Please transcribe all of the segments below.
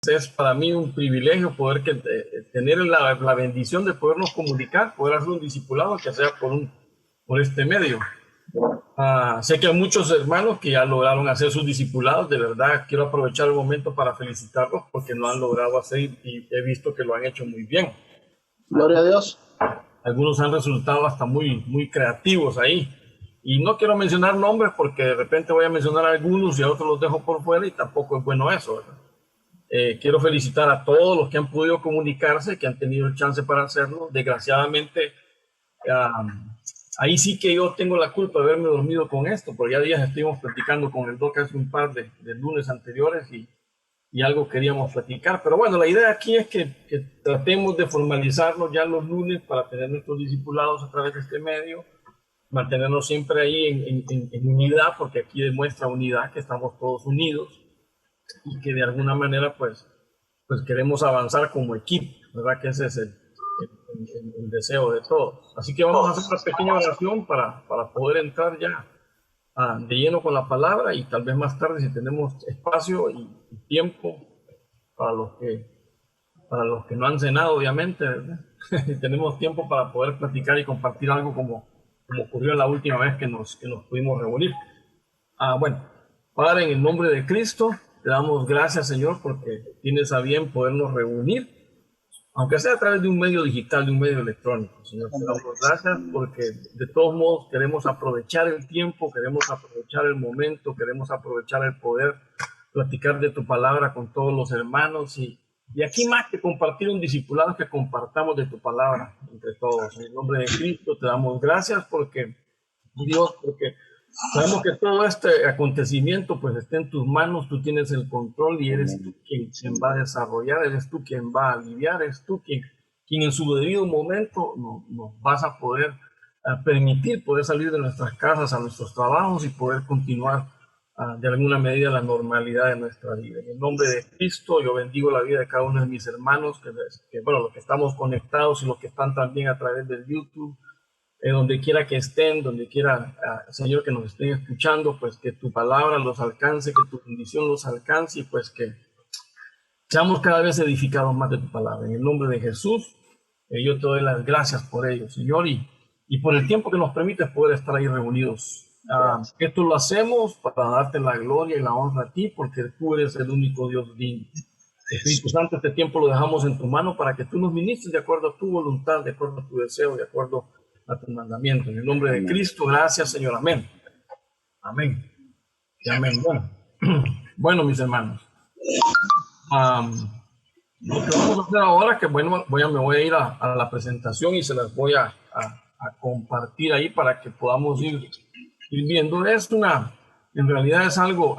Es para mí un privilegio poder tener la bendición de podernos comunicar, poder hacer un discipulado, que sea por este medio. Sé que hay muchos hermanos que ya lograron hacer sus discipulados. De verdad, quiero aprovechar el momento para felicitarlos porque lo han logrado hacer y he visto que lo han hecho muy bien. Gloria a Dios. Algunos han resultado hasta muy creativos ahí. Y no quiero mencionar nombres porque de repente voy a mencionar a algunos y a otros los dejo por fuera y tampoco es bueno eso, ¿verdad? Quiero felicitar a todos los que han podido comunicarse, que han tenido el chance para hacerlo. Desgraciadamente, ahí sí que yo tengo la culpa de haberme dormido con esto, porque ya días estuvimos platicando con el Doc hace un par de lunes anteriores y algo queríamos platicar. Pero bueno, la idea aquí es que tratemos de formalizarnos ya los lunes para tener nuestros discipulados a través de este medio, mantenernos siempre ahí en unidad, porque aquí demuestra unidad, que estamos todos unidos y que de alguna manera pues queremos avanzar como equipo, ¿verdad? Que ese es el deseo de todos. Así que vamos a hacer una pequeña oración para poder entrar ya de lleno con la palabra, y tal vez más tarde, si tenemos espacio y tiempo, para los que no han cenado, obviamente, ¿verdad? Tenemos tiempo para poder platicar y compartir algo como ocurrió la última vez que nos pudimos reunir. Bueno, Padre, en el nombre de Cristo, te damos gracias, Señor, porque tienes a bien podernos reunir, aunque sea a través de un medio digital, de un medio electrónico. Señor, te damos gracias porque de todos modos queremos aprovechar el tiempo, queremos aprovechar el momento, queremos aprovechar el poder platicar de tu palabra con todos los hermanos. Y aquí más que compartir un discipulado, que compartamos de tu palabra entre todos. En el nombre de Cristo te damos gracias porque, Dios, porque sabemos que todo este acontecimiento pues está en tus manos. Tú tienes el control y eres tú quien va a desarrollar, eres tú quien va a aliviar, eres tú quien en su debido momento nos vas a poder permitir poder salir de nuestras casas a nuestros trabajos y poder continuar de alguna medida la normalidad de nuestra vida. En el nombre de Cristo yo bendigo la vida de cada uno de mis hermanos, bueno, los que estamos conectados y los que están también a través del YouTube. Donde quiera que estén, donde quiera, Señor, que nos estén escuchando, pues que tu palabra los alcance, que tu bendición los alcance, y pues que seamos cada vez edificados más de tu palabra. En el nombre de Jesús, yo te doy las gracias por ello, Señor, y por el tiempo que nos permites poder estar ahí reunidos. Esto lo hacemos para darte la gloria y la honra a ti, porque tú eres el único Dios digno. Espíritu Santo, este tiempo lo dejamos en tu mano para que tú nos ministres de acuerdo a tu voluntad, de acuerdo a tu deseo, de acuerdo a tu mandamiento. En el nombre de Cristo, gracias, Señor. Amén. Amén. Y amén. Bueno, mis hermanos, lo que vamos a hacer ahora, que bueno, me voy a ir a la presentación y se las voy a compartir ahí para que podamos ir viendo. En realidad es algo,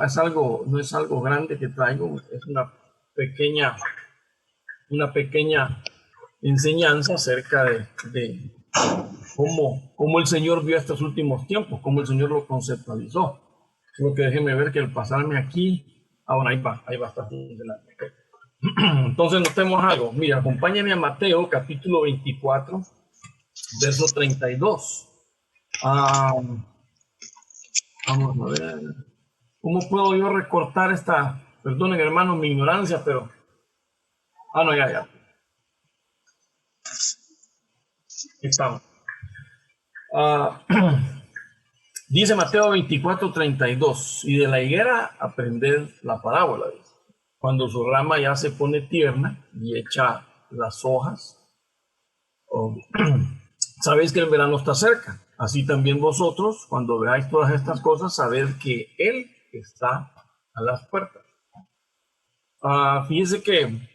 no es algo grande que traigo, es una pequeña enseñanza acerca de cómo el Señor vio estos últimos tiempos, cómo el Señor lo conceptualizó. Creo que déjenme ver que al pasarme aquí, bueno, ahí va a estar delante. Entonces notemos algo. Mira, acompáñame a Mateo, capítulo 24, verso 32. Vamos a ver. ¿Cómo puedo yo recortar esta? Perdonen, hermanos, mi ignorancia, pero... no, ya. Aquí estamos. Dice Mateo 24:32, y de la higuera aprended la parábola. Cuando su rama ya se pone tierna y echa las hojas, sabéis que el verano está cerca. Así también vosotros, cuando veáis todas estas cosas, sabed que Él está a las puertas. Fíjese que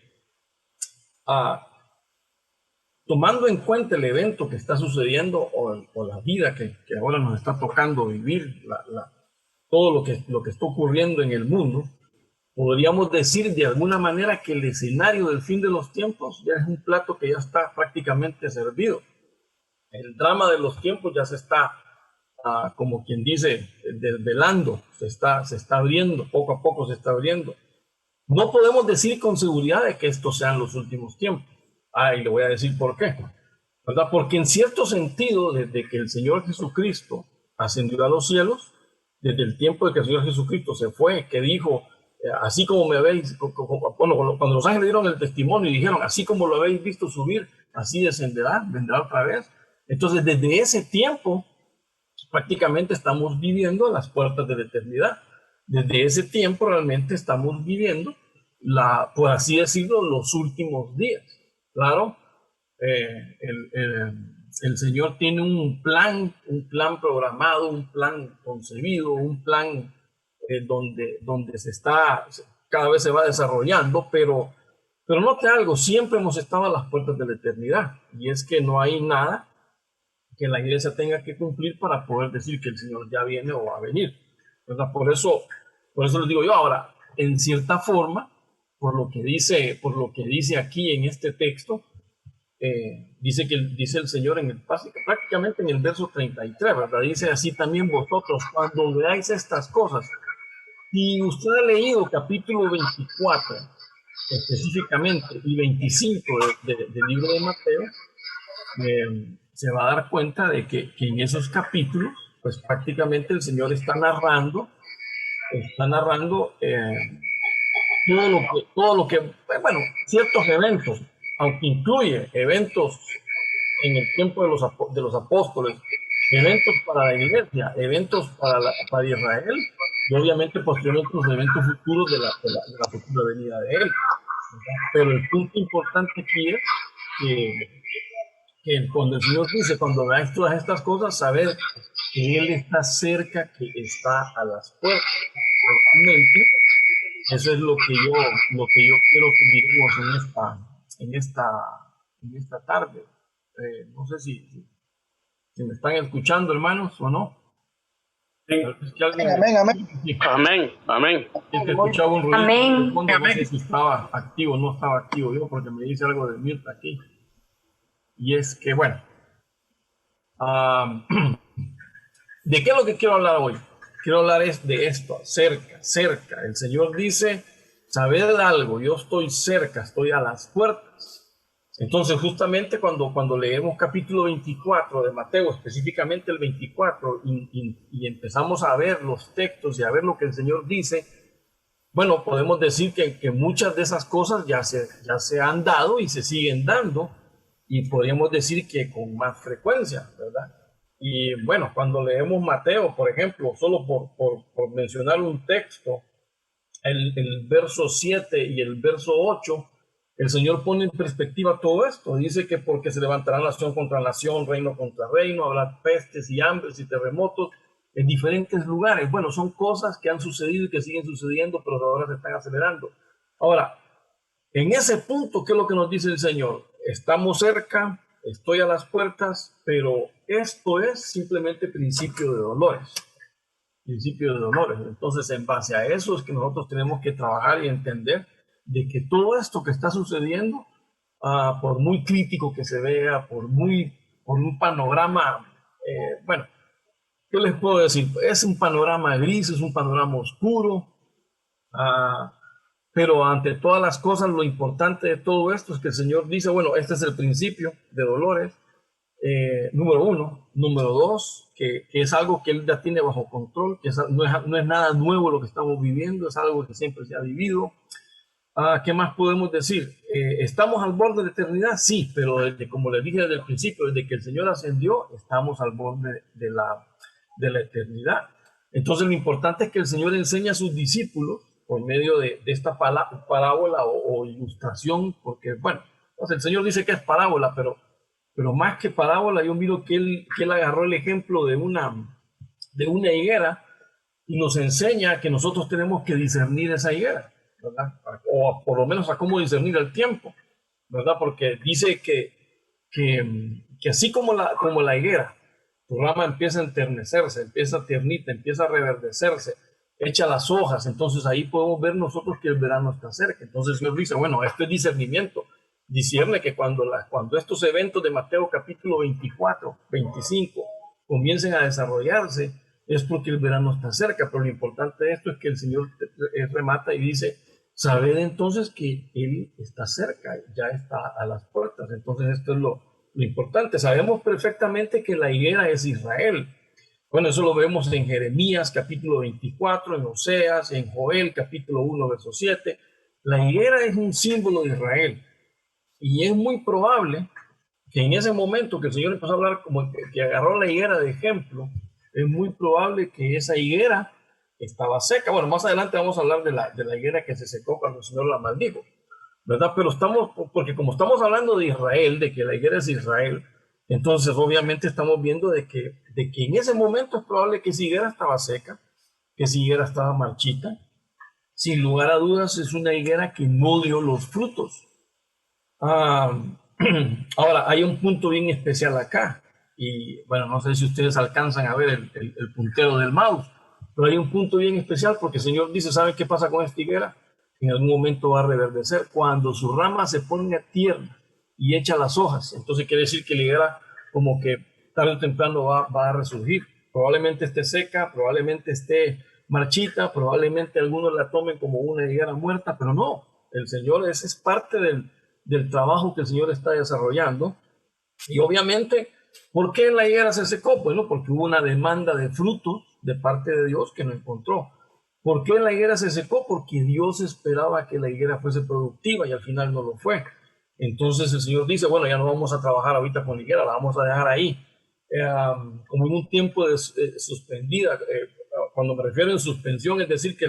tomando en cuenta el evento que está sucediendo o la vida que ahora nos está tocando vivir, todo lo que está ocurriendo en el mundo, podríamos decir de alguna manera que el escenario del fin de los tiempos ya es un plato que ya está prácticamente servido. El drama de los tiempos ya se está, como quien dice, desvelando, se está abriendo, poco a poco se está abriendo. No podemos decir con seguridad de que estos sean los últimos tiempos. Y le voy a decir por qué, ¿verdad? Porque en cierto sentido, desde que el Señor Jesucristo ascendió a los cielos, desde el tiempo de que el Señor Jesucristo se fue, que dijo, así como me habéis, bueno, cuando los ángeles dieron el testimonio y dijeron, así como lo habéis visto subir, así descenderá, vendrá otra vez. Entonces, desde ese tiempo, prácticamente estamos viviendo a las puertas de la eternidad. Desde ese tiempo realmente estamos viviendo, por así decirlo, los últimos días. Claro, el Señor tiene un plan programado, un plan concebido, un plan donde cada vez se va desarrollando, pero note algo, siempre hemos estado a las puertas de la eternidad, y es que no hay nada que la iglesia tenga que cumplir para poder decir que el Señor ya viene o va a venir, ¿verdad? Por eso les digo yo ahora, en cierta forma, por lo que dice aquí en este texto, dice el Señor prácticamente en el verso 33, ¿verdad? Dice así también vosotros, cuando veáis estas cosas. Si usted ha leído capítulo 24 específicamente y 25 del libro de Mateo, se va a dar cuenta de que en esos capítulos, pues prácticamente el Señor está narrando todo lo que, bueno, ciertos eventos, aunque incluye eventos en el tiempo de los apóstoles, eventos para la iglesia, eventos para Israel, y obviamente posteriormente los eventos futuros de la futura venida de él. Pero el punto importante aquí es que cuando el Señor dice, cuando veáis todas estas cosas, saber que Él está cerca, que está a las puertas. Realmente, eso es lo que yo quiero que miremos en esta tarde. No sé si me están escuchando, hermanos, o no. Es que alguien, amén, amén. Amén, amén. Es que escuchaba un ruido Amén. de fondo, no sé si estaba activo o no estaba activo yo, porque me dice algo de mute aquí. Y es que, bueno, ¿de qué es lo que quiero hablar hoy? Quiero hablar de esto, cerca. El Señor dice, sabed algo, yo estoy cerca, estoy a las puertas. Entonces, justamente cuando leemos capítulo 24 de Mateo, específicamente el 24, y empezamos a ver los textos y a ver lo que el Señor dice, bueno, podemos decir que muchas de esas cosas ya se han dado y se siguen dando, y podríamos decir que con más frecuencia, ¿verdad? Y bueno, cuando leemos Mateo, por ejemplo, solo por mencionar un texto, el verso 7 y el verso 8, el Señor pone en perspectiva todo esto. Dice que porque se levantará nación contra nación, reino contra reino, habrá pestes y hambres y terremotos en diferentes lugares. Bueno, son cosas que han sucedido y que siguen sucediendo, pero ahora se están acelerando. Ahora, en ese punto, ¿qué es lo que nos dice el Señor? Estamos cerca, estoy a las puertas, pero esto es simplemente principio de dolores. Principio de dolores. Entonces, en base a eso es que nosotros tenemos que trabajar y entender de que todo esto que está sucediendo, por muy crítico que se vea, por un panorama, bueno, ¿qué les puedo decir? Es un panorama gris, es un panorama oscuro, pero ante todas las cosas, lo importante de todo esto es que el Señor dice, bueno, este es el principio de dolores, número uno. Número dos, que es algo que Él ya tiene bajo control, que no es nada nuevo lo que estamos viviendo, es algo que siempre se ha vivido. ¿Qué más podemos decir? ¿Estamos al borde de la eternidad? Sí, pero como les dije desde el principio, desde que el Señor ascendió, estamos al borde de la eternidad. Entonces lo importante es que el Señor enseña a sus discípulos por medio de esta parábola o ilustración, porque bueno, pues el Señor dice que es parábola, pero más que parábola, yo miro que él agarró el ejemplo de una higuera y nos enseña que nosotros tenemos que discernir esa higuera, ¿verdad? O por lo menos a cómo discernir el tiempo, ¿verdad? Porque dice que así como la higuera, tu rama empieza a enternecerse, empieza a tiernita, empieza a reverdecerse, echa las hojas, entonces ahí podemos ver nosotros que el verano está cerca. Entonces Dios dice, bueno, esto es discernimiento. Discierne que cuando estos eventos de Mateo capítulo 24, 25 comiencen a desarrollarse, es porque el verano está cerca, pero lo importante de esto es que el Señor remata y dice, sabed entonces que Él está cerca, ya está a las puertas. Entonces esto es lo importante. Sabemos perfectamente que la higuera es Israel. Bueno, eso lo vemos en Jeremías capítulo 24, en Oseas, en Joel capítulo 1, verso 7. La higuera es un símbolo de Israel y es muy probable que en ese momento que el Señor empezó a hablar como que agarró la higuera de ejemplo, es muy probable que esa higuera estaba seca. Bueno, más adelante vamos a hablar de la higuera que se secó cuando el Señor la maldijo, ¿verdad? Pero porque como estamos hablando de Israel, de que la higuera es Israel, entonces obviamente estamos viendo de que en ese momento es probable que esa higuera estaba seca, que esa higuera estaba marchita. Sin lugar a dudas es una higuera que no dio los frutos. Ah, ahora, hay un punto bien especial acá. Y bueno, no sé si ustedes alcanzan a ver el puntero del mouse, pero hay un punto bien especial porque el Señor dice, ¿saben qué pasa con esta higuera? En algún momento va a reverdecer. Cuando su rama se pone tierna y echa las hojas, entonces quiere decir que la higuera como que tarde o temprano va a resurgir. Probablemente esté seca, probablemente esté marchita, probablemente algunos la tomen como una higuera muerta, pero no. El Señor, ese es parte del trabajo que el Señor está desarrollando. Y obviamente, ¿por qué la higuera se secó? Bueno, porque hubo una demanda de frutos de parte de Dios que no encontró. ¿Por qué la higuera se secó? Porque Dios esperaba que la higuera fuese productiva y al final no lo fue. Entonces el Señor dice, bueno, ya no vamos a trabajar ahorita con la higuera, la vamos a dejar ahí. Como en un tiempo suspendida. Cuando me refiero en suspensión, es decir, que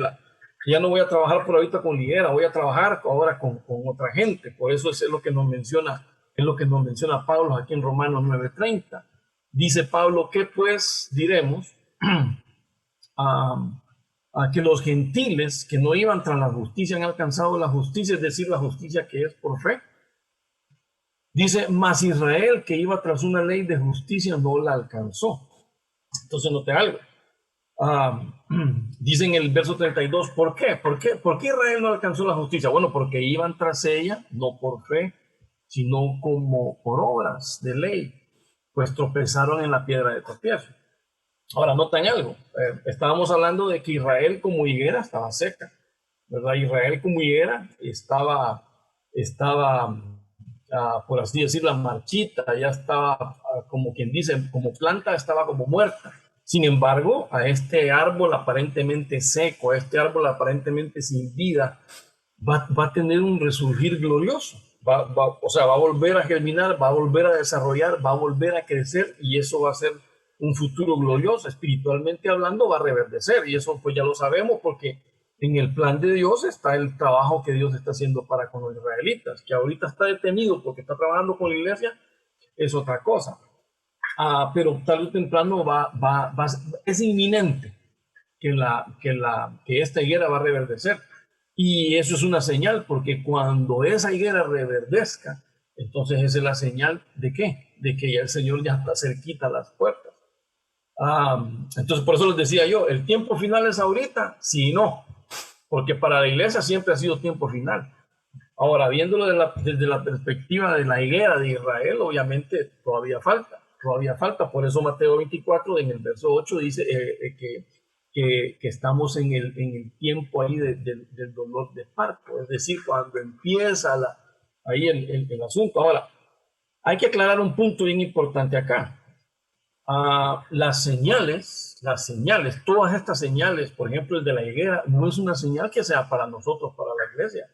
ya no voy a trabajar por ahorita con higuera, voy a trabajar ahora con otra gente. Por eso es lo que nos menciona, es lo que nos menciona Pablo aquí en Romanos 9:30. Dice Pablo, ¿qué pues diremos? A que los gentiles que no iban tras la justicia han alcanzado la justicia, es decir, la justicia que es por fe. Dice, mas Israel que iba tras una ley de justicia no la alcanzó. Entonces note algo. Dice en el verso 32, ¿por qué? ¿Por qué Israel no alcanzó la justicia? Bueno, porque iban tras ella, no por fe, sino como por obras de ley, pues tropezaron en la piedra de tropiezo. Ahora, notan algo. Estábamos hablando de que Israel como higuera estaba seca, ¿verdad? Israel como higuera estaba por así decirlo, marchita, ya estaba, como quien dice, como planta, estaba como muerta. Sin embargo, a este árbol aparentemente seco, a este árbol aparentemente sin vida, va a tener un resurgir glorioso. O sea, va a volver a germinar, va a volver a desarrollar, va a volver a crecer y eso va a ser un futuro glorioso. Espiritualmente hablando, va a reverdecer y eso pues ya lo sabemos porque en el plan de Dios está el trabajo que Dios está haciendo para con los israelitas, que ahorita está detenido porque está trabajando con la iglesia, es otra cosa. Pero tarde o temprano es inminente que esta higuera va a reverdecer. Y eso es una señal, porque cuando esa higuera reverdezca, entonces esa es la señal de ¿qué? De que ya el Señor ya está cerquita a las puertas. Entonces, por eso les decía yo, ¿el tiempo final es ahorita? Sí y no, porque para la iglesia siempre ha sido tiempo final. Ahora, viéndolo desde la perspectiva de la higuera de Israel, obviamente todavía falta. Por eso Mateo 24, en el verso 8, dice que estamos en el tiempo ahí del dolor de parto, es decir, cuando empieza ahí el asunto. Ahora, hay que aclarar un punto bien importante acá. Las señales, todas estas señales, por ejemplo, el de la higuera, no es una señal que sea para nosotros, para la iglesia.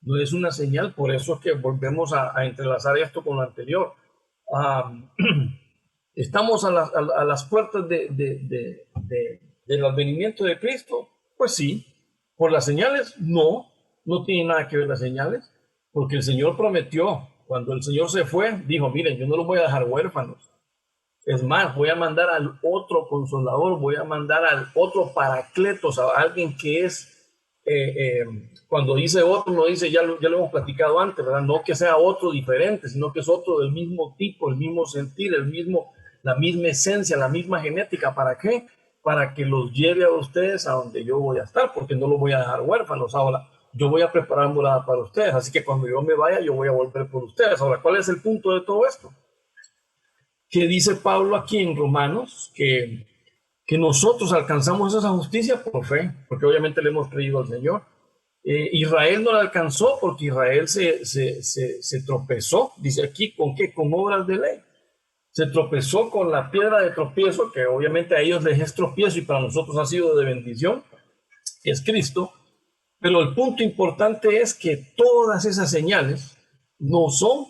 No es una señal, por eso es que volvemos a entrelazar esto con lo anterior. Estamos a las puertas del advenimiento de Cristo. Pues sí. Por las señales, no tiene nada que ver las señales, porque el Señor prometió, cuando el Señor se fue, dijo, miren, yo no los voy a dejar huérfanos. Es más, voy a mandar al otro consolador, voy a mandar al otro paracletos, a alguien que es, cuando dice otro, no dice, ya lo hemos platicado antes, ¿verdad? No que sea otro diferente, sino que es otro del mismo tipo, el mismo sentir, la misma esencia, la misma genética. ¿Para qué? Para que los lleve a ustedes a donde yo voy a estar, porque no los voy a dejar huérfanos. Ahora, yo voy a preparar morada para ustedes, así que cuando yo me vaya, yo voy a volver por ustedes. Ahora, ¿cuál es el punto de todo esto? Que dice Pablo aquí en Romanos que nosotros alcanzamos esa justicia por fe, porque obviamente le hemos creído al Señor. Israel no la alcanzó porque Israel se tropezó, dice aquí, ¿con qué? Con obras de ley. se tropezó con la piedra de tropiezo, que obviamente a ellos les es tropiezo y para nosotros ha sido de bendición, que es Cristo. Pero el punto importante es que todas esas señales no son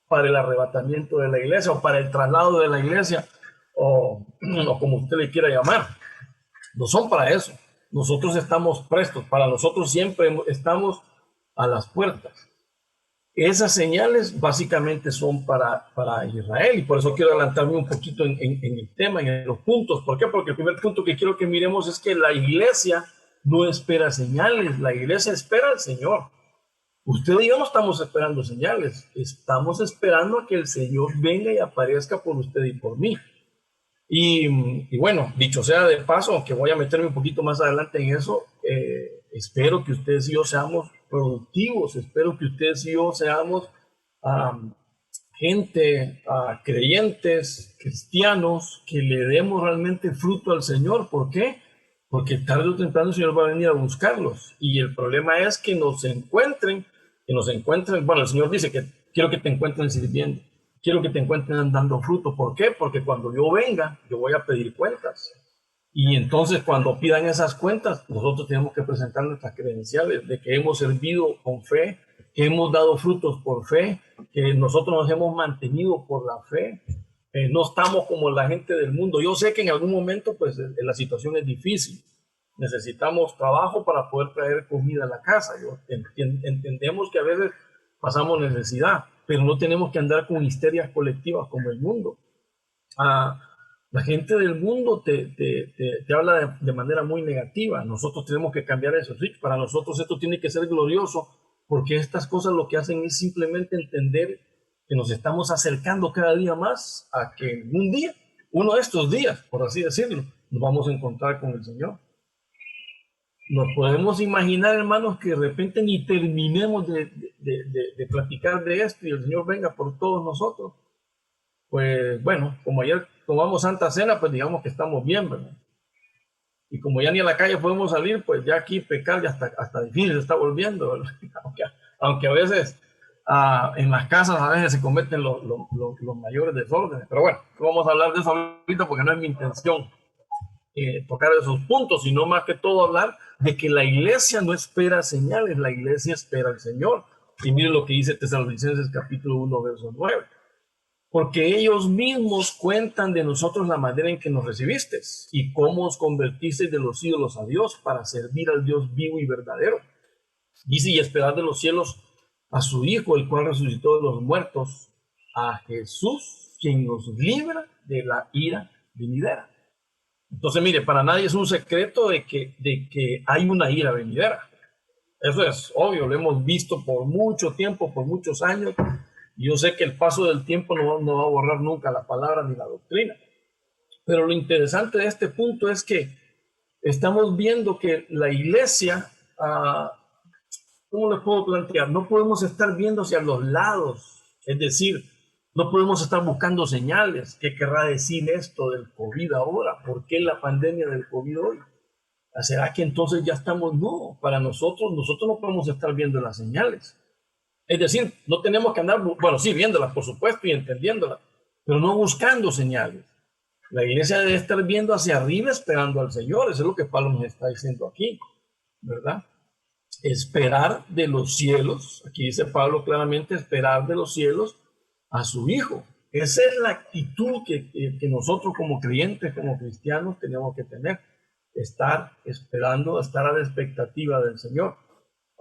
para el arrebatamiento de la iglesia o para el traslado de la iglesia o como usted le quiera llamar. No son para eso. Nosotros estamos prestos. Para nosotros siempre estamos a las puertas. Esas señales básicamente son para Israel y por eso quiero adelantarme un poquito en el tema, en los puntos. ¿Por qué? Porque el primer punto que quiero que miremos es que la iglesia no espera señales, la iglesia espera al Señor. Usted y yo no estamos esperando señales, estamos esperando a que el Señor venga y aparezca por usted y por mí. Y bueno, dicho sea de paso, aunque voy a meterme un poquito más adelante en eso, espero que ustedes y yo seamos productivos, espero que ustedes y yo seamos gente, creyentes, cristianos, que le demos realmente fruto al Señor. ¿Por qué? Porque tarde o temprano el Señor va a venir a buscarlos. Y el problema es que nos encuentren, bueno, el Señor dice que quiero que te encuentren sirviendo, quiero que te encuentren dando fruto. ¿Por qué? Porque cuando yo venga, yo voy a pedir cuentas. Y entonces cuando pidan esas cuentas, nosotros tenemos que presentar nuestras credenciales de que hemos servido con fe, que hemos dado frutos por fe, que nosotros nos hemos mantenido por la fe. No estamos como la gente del mundo. Yo sé que en algún momento pues la situación es difícil. Necesitamos trabajo para poder traer comida a la casa. Entendemos que a veces pasamos necesidad, pero no tenemos que andar con histerias colectivas como el mundo. La gente del mundo te habla de manera muy negativa. Nosotros tenemos que cambiar eso. Sí, para nosotros esto tiene que ser glorioso, porque estas cosas lo que hacen es simplemente entender que nos estamos acercando cada día más a que un día, uno de estos días, por así decirlo, nos vamos a encontrar con el Señor. Nos podemos imaginar, hermanos, que de repente ni terminemos de platicar de esto y el Señor venga por todos nosotros. Pues bueno, como ayer tomamos Santa Cena, pues digamos que estamos bien, ¿verdad? Y como ya ni a la calle podemos salir, pues ya aquí pecar ya hasta difícil se está volviendo, ¿verdad? Aunque a veces en las casas a veces se cometen los mayores desórdenes. Pero bueno, no vamos a hablar de eso ahorita porque no es mi intención tocar esos puntos, sino más que todo hablar de que la iglesia no espera señales, la iglesia espera al Señor. Y miren lo que dice Tesalonicenses capítulo 1, verso 9. Porque ellos mismos cuentan de nosotros la manera en que nos recibisteis y cómo os convertisteis de los ídolos a Dios para servir al Dios vivo y verdadero. Dice, y esperar de los cielos a su Hijo, el cual resucitó de los muertos, a Jesús, quien nos libra de la ira venidera. Entonces, mire, para nadie es un secreto de que hay una ira venidera. Eso es obvio, lo hemos visto por mucho tiempo, por muchos años. Yo sé que el paso del tiempo no va a borrar nunca la palabra ni la doctrina. Pero lo interesante de este punto es que estamos viendo que la iglesia, ¿cómo les puedo plantear? No podemos estar viendo hacia los lados. Es decir, no podemos estar buscando señales. ¿Qué querrá decir esto del COVID ahora? ¿Por qué la pandemia del COVID hoy? ¿Será que entonces ya estamos? No, para nosotros no podemos estar viendo las señales. Es decir, no tenemos que andar, bueno, sí, viéndolas, por supuesto, y entendiéndolas, pero no buscando señales. La iglesia debe estar viendo hacia arriba, esperando al Señor. Eso es lo que Pablo nos está diciendo aquí, ¿verdad? Esperar de los cielos, aquí dice Pablo claramente, esperar de los cielos a su Hijo. Esa es la actitud que nosotros como creyentes, como cristianos, tenemos que tener. Estar esperando, estar a la expectativa del Señor.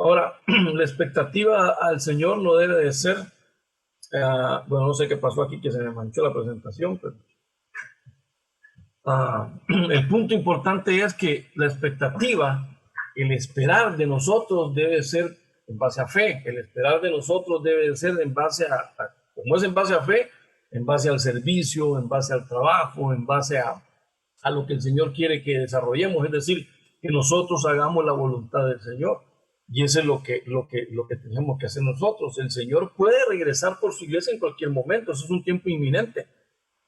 Ahora, la expectativa al Señor no debe de ser, bueno, no sé qué pasó aquí, que se me manchó la presentación, pero el punto importante es que la expectativa, el esperar de nosotros debe ser en base a fe, el esperar de nosotros debe ser en base como es en base a fe, en base al servicio, en base al trabajo, en base a lo que el Señor quiere que desarrollemos, es decir, que nosotros hagamos la voluntad del Señor. Y eso es lo que tenemos que hacer nosotros. El Señor puede regresar por su iglesia en cualquier momento. Eso es un tiempo inminente.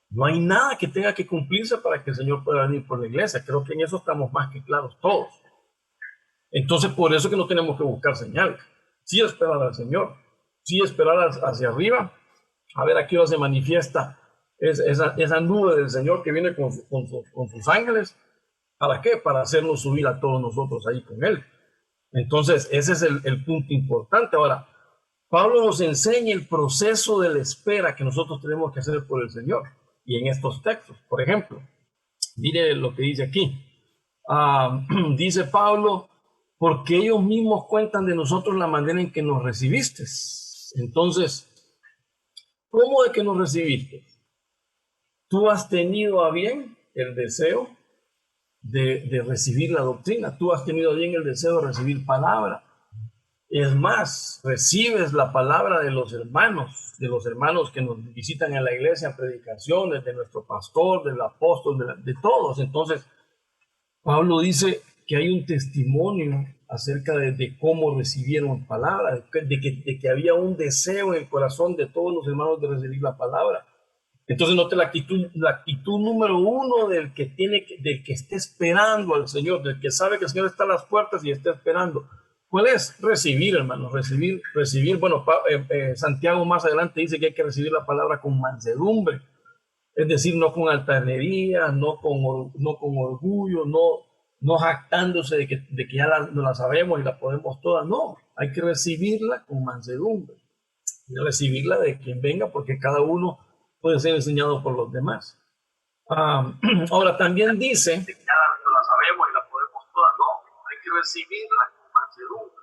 No hay nada que tenga que cumplirse para que el Señor pueda venir por la iglesia. Creo que en eso estamos más que claros todos. Entonces, por eso que no tenemos que buscar señales. Sí esperar al Señor. Sí esperar hacia arriba. A ver a qué hora se manifiesta esa nube del Señor que viene con sus ángeles. ¿Para qué? Para hacernos subir a todos nosotros ahí con Él. Entonces, ese es el punto importante. Ahora, Pablo nos enseña el proceso de la espera que nosotros tenemos que hacer por el Señor. Y en estos textos, por ejemplo, mire lo que dice aquí. Dice Pablo, porque ellos mismos cuentan de nosotros la manera en que nos recibiste. Entonces, ¿cómo de que nos recibiste? Tú has tenido a bien el deseo de recibir la doctrina. Tú has tenido a bien el deseo de recibir palabra. Es más, recibes la palabra de los hermanos que nos visitan en la iglesia, predicaciones, de nuestro pastor, del apóstol, de todos. Entonces, Pablo dice que hay un testimonio acerca de cómo recibieron palabra, de que había un deseo en el corazón de todos los hermanos de recibir la palabra. Entonces, note la actitud número uno del que esté esperando al Señor, del que sabe que el Señor está a las puertas y está esperando. ¿Cuál es? Recibir, hermano, recibir. Bueno, Santiago más adelante dice que hay que recibir la palabra con mansedumbre, es decir, no con altanería, no con orgullo, no jactándose de que ya no la sabemos y la podemos todas. No, hay que recibirla con mansedumbre y recibirla de quien venga, porque cada uno puede ser enseñado por los demás. Ahora también dice, ya no la sabemos y la podemos todas. No, hay que recibirla con mansedumbre,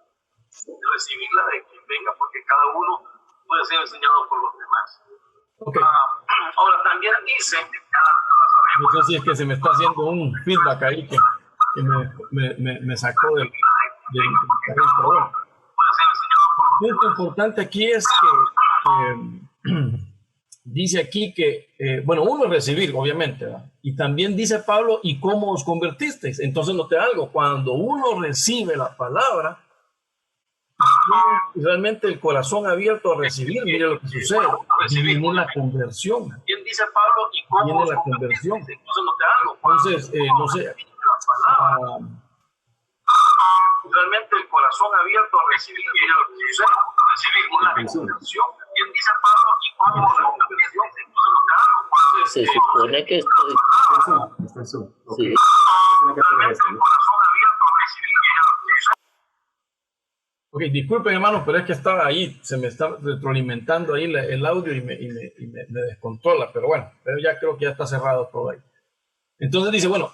recibirla de quien venga, porque cada uno puede ser enseñado por los demás. Okay. Ahora también dice, no sé si es que se me está haciendo un feedback ahí que me sacó del carril, pero bueno. El punto importante aquí es que dice aquí que, bueno, uno es recibir, obviamente, ¿verdad? Y también dice Pablo, ¿y cómo os convertisteis? Entonces note algo, cuando uno recibe la palabra, realmente el corazón abierto a recibir, mire lo que sucede, viene la conversión. ¿Quién dice Pablo? ¿Y cómo viene la conversión? Entonces note algo. Entonces, no sé. Realmente el corazón abierto a recibir, mire lo que sucede, recibir la conversión. ¿Quién dice Pablo? ¿Y cómo la conversión? Entonces note algo. Se supone que estoy... Sí. Realmente el corazón abierto a recibir, mire lo que sucede. Ok, disculpen hermanos, pero es que estaba ahí, se me está retroalimentando ahí el audio y me descontrola, pero bueno, pero ya creo que ya está cerrado todo ahí. Entonces dice, bueno,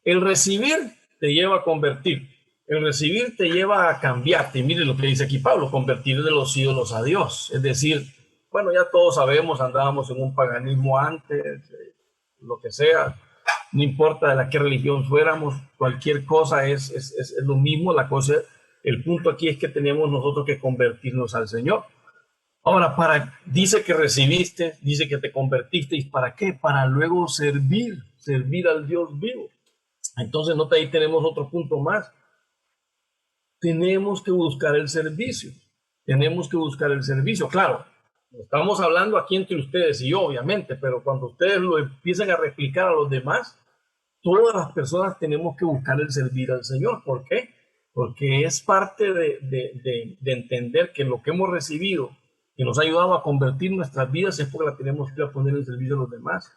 el recibir te lleva a convertir, el recibir te lleva a cambiarte, y mire lo que dice aquí Pablo, convertir de los ídolos a Dios, es decir, bueno, ya todos sabemos, andábamos en un paganismo antes, lo que sea, no importa de qué religión fuéramos, cualquier cosa es lo mismo, la cosa es, el punto aquí es que tenemos nosotros que convertirnos al Señor. Ahora, dice que recibiste, dice que te convertiste, ¿y para qué? Para luego servir al Dios vivo. Entonces, nota, ahí tenemos otro punto más. Tenemos que buscar el servicio. Claro, estamos hablando aquí entre ustedes y yo, obviamente, pero cuando ustedes lo empiecen a replicar a los demás, todas las personas tenemos que buscar el servir al Señor. ¿Por qué? Porque es parte de entender que lo que hemos recibido, que nos ha ayudado a convertir nuestras vidas, es porque la tenemos que poner en servicio a los demás.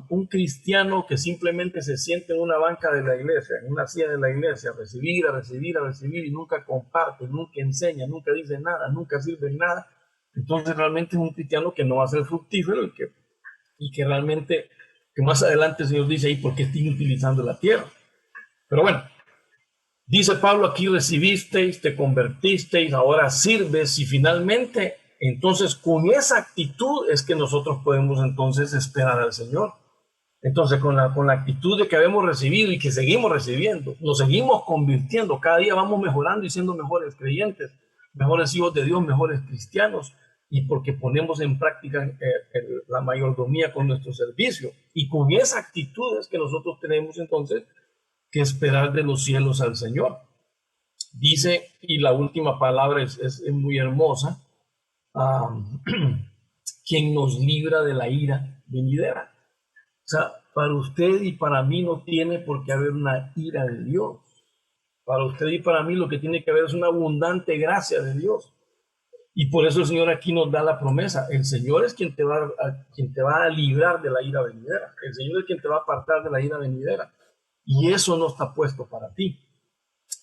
Un cristiano que simplemente se siente en una banca de la iglesia, en una silla de la iglesia, a recibir, y nunca comparte, nunca enseña, nunca dice nada, nunca sirve en nada, entonces realmente es un cristiano que no va a ser fructífero y que realmente, que más adelante el Señor dice ahí, ¿por qué estén utilizando la tierra? Pero bueno, dice Pablo aquí, recibisteis, te convertisteis, ahora sirves y finalmente, entonces con esa actitud es que nosotros podemos entonces esperar al Señor. Entonces con la actitud de que habemos recibido y que seguimos recibiendo, nos seguimos convirtiendo, cada día vamos mejorando y siendo mejores creyentes, mejores hijos de Dios, mejores cristianos, y porque ponemos en práctica la mayordomía con nuestro servicio. Y con esa actitud es que nosotros tenemos entonces que esperar de los cielos al Señor. Dice, y la última palabra es muy hermosa, quien nos libra de la ira venidera. O sea, para usted y para mí no tiene por qué haber una ira de Dios. Para usted y para mí lo que tiene que haber es una abundante gracia de Dios. Y por eso el Señor aquí nos da la promesa. El Señor es quien te va a librar de la ira venidera. El Señor es quien te va a apartar de la ira venidera. Y eso no está puesto para ti.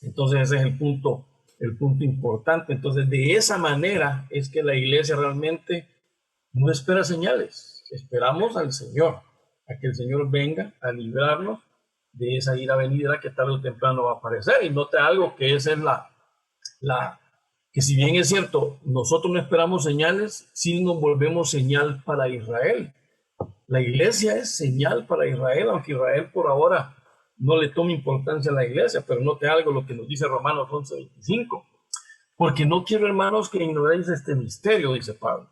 Entonces ese es el punto importante. Entonces de esa manera es que la iglesia realmente no espera señales. Esperamos al Señor, a que el Señor venga a librarnos de esa ira venidera que tarde o temprano va a aparecer. Y note algo, que esa es que si bien es cierto, nosotros no esperamos señales, sí nos volvemos señal para Israel. La iglesia es señal para Israel, aunque Israel por ahora no le tome importancia a la iglesia, pero note algo, lo que nos dice Romanos 11:25. Porque no quiero, hermanos, que ignoréis este misterio, dice Pablo,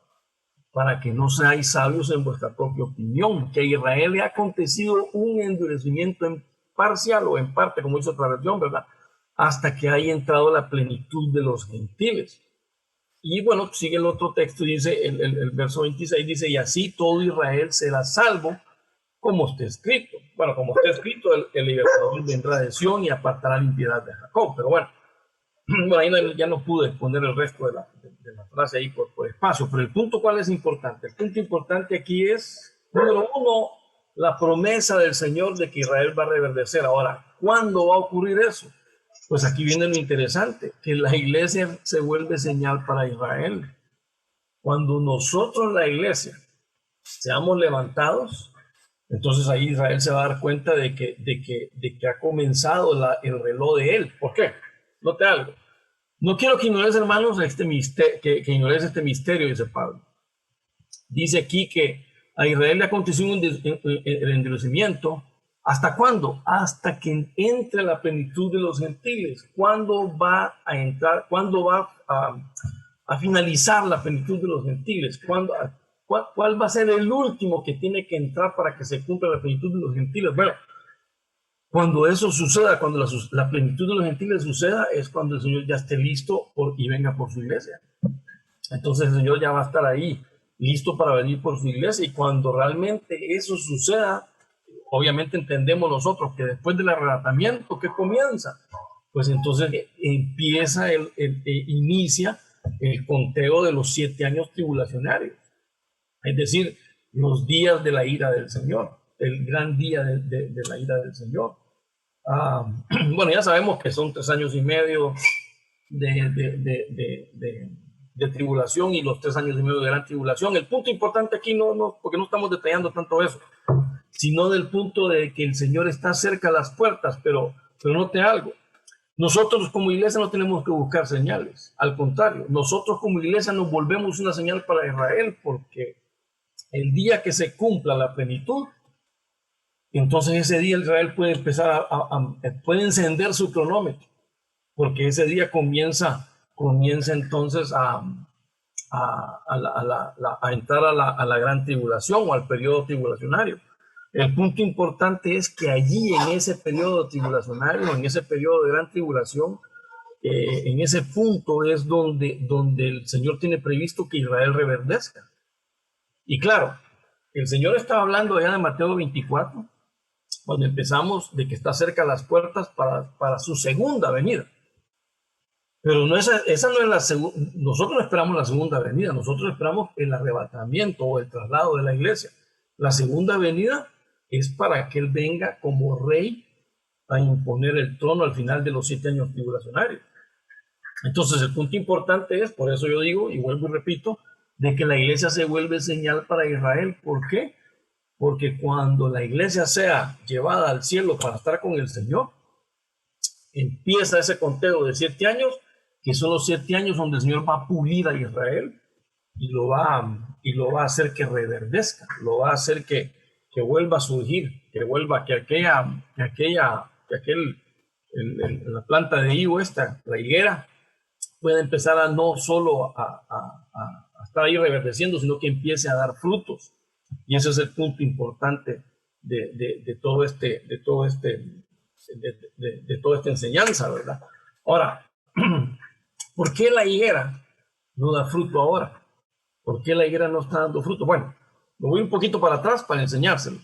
para que no seáis sabios en vuestra propia opinión, que a Israel le ha acontecido un endurecimiento en parcial o en parte, como dice otra versión, ¿verdad? Hasta que haya entrado la plenitud de los gentiles. Y bueno, sigue el otro texto, dice el verso 26, dice, y así todo Israel será salvo, como está escrito. Bueno, como está escrito, el libertador vendrá de Sión y apartará la impiedad de Jacob. Pero bueno, ahí ya no pude poner el resto de la frase ahí por espacio. Pero el punto, ¿cuál es importante? El punto importante aquí es, número uno, la promesa del Señor de que Israel va a reverdecer. Ahora, ¿cuándo va a ocurrir eso? Pues aquí viene lo interesante, que la iglesia se vuelve señal para Israel. Cuando nosotros, la iglesia, seamos levantados, entonces ahí Israel se va a dar cuenta de que ha comenzado el reloj de él. ¿Por qué? Note algo. No quiero que ignores, hermanos, que ignores este misterio, dice Pablo. Dice aquí que a Israel le aconteció el endurecimiento. ¿Hasta cuándo? Hasta que entre la plenitud de los gentiles. ¿Cuándo va a entrar? ¿Cuándo va a finalizar la plenitud de los gentiles? ¿Cuál va a ser el último que tiene que entrar para que se cumpla la plenitud de los gentiles? Bueno, cuando eso suceda, cuando la plenitud de los gentiles suceda, es cuando el Señor ya esté listo y venga por su iglesia. Entonces el Señor ya va a estar ahí, listo para venir por su iglesia. Y cuando realmente eso suceda, obviamente entendemos nosotros que después del arrebatamiento, ¿qué comienza? Pues entonces inicia el conteo de los 7 años tribulacionarios. Es decir, los días de la ira del Señor, el gran día de la ira del Señor. Bueno, ya sabemos que son 3 años y medio de tribulación y los 3 años y medio de gran tribulación. El punto importante aquí, porque no estamos detallando tanto eso, sino del punto de que el Señor está cerca a las puertas, pero note algo. Nosotros como iglesia no tenemos que buscar señales. Al contrario, nosotros como iglesia nos volvemos una señal para Israel, porque el día que se cumpla la plenitud, entonces ese día Israel puede empezar puede encender su cronómetro, porque ese día comienza entonces a entrar a la gran tribulación o al periodo tribulacionario. El punto importante es que allí, en ese periodo tribulacionario, en ese periodo de gran tribulación, en ese punto es donde el Señor tiene previsto que Israel reverdezca. Y claro, el Señor estaba hablando ya de Mateo 24, cuando empezamos de que está cerca las puertas para su segunda venida. Pero esa no es la segunda. Nosotros no esperamos la segunda venida, nosotros esperamos el arrebatamiento o el traslado de la iglesia. La segunda venida es para que Él venga como rey a imponer el trono al final de los 7 años tribulacionarios. Entonces el punto importante es, por eso yo digo, y vuelvo y repito, de que la iglesia se vuelve señal para Israel. ¿Por qué? Porque cuando la iglesia sea llevada al cielo para estar con el Señor, empieza ese conteo de 7 años, que son los 7 años donde el Señor va a pulir a Israel y lo va a hacer que reverdezca, lo va a hacer que vuelva a surgir, la planta de higo la higuera, pueda empezar a no solo a estar ahí reverdeciendo, sino que empiece a dar frutos. Y ese es el punto importante de toda esta enseñanza, ¿verdad? Ahora, ¿por qué la higuera no da fruto ahora? ¿Por qué la higuera no está dando fruto? Bueno, me voy un poquito para atrás para enseñárselo.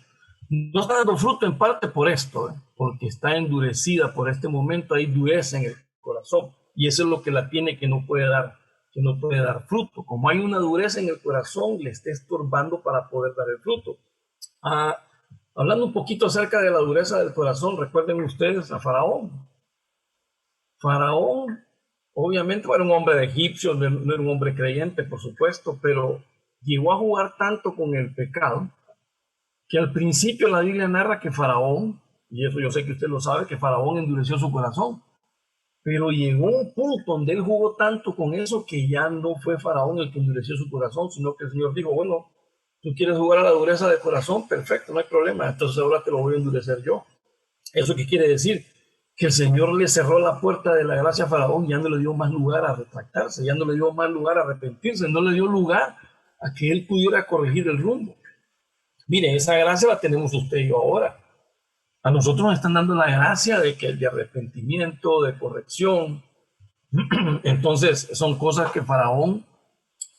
No está dando fruto en parte por esto, porque está endurecida por este momento, hay dureza en el corazón. Y eso es lo que la tiene que no puede dar que no puede dar fruto. Como hay una dureza en el corazón, le está estorbando para poder dar el fruto. Hablando un poquito acerca de la dureza del corazón, recuerden ustedes a Faraón. Faraón, obviamente, era un hombre de egipcio, no era un hombre creyente, por supuesto, pero llegó a jugar tanto con el pecado que al principio la Biblia narra que Faraón, y eso yo sé que usted lo sabe, que Faraón endureció su corazón. Pero llegó un punto donde él jugó tanto con eso que ya no fue Faraón el que endureció su corazón, sino que el Señor dijo, bueno, tú quieres jugar a la dureza de corazón, perfecto, no hay problema, entonces ahora te lo voy a endurecer yo. ¿Eso qué quiere decir? Que el Señor le cerró la puerta de la gracia a Faraón, ya no le dio más lugar a retractarse, ya no le dio más lugar a arrepentirse, no le dio lugar a que él pudiera corregir el rumbo. Mire, esa gracia la tenemos usted y yo ahora. A nosotros nos están dando la gracia de arrepentimiento, de corrección. Entonces, son cosas que Faraón,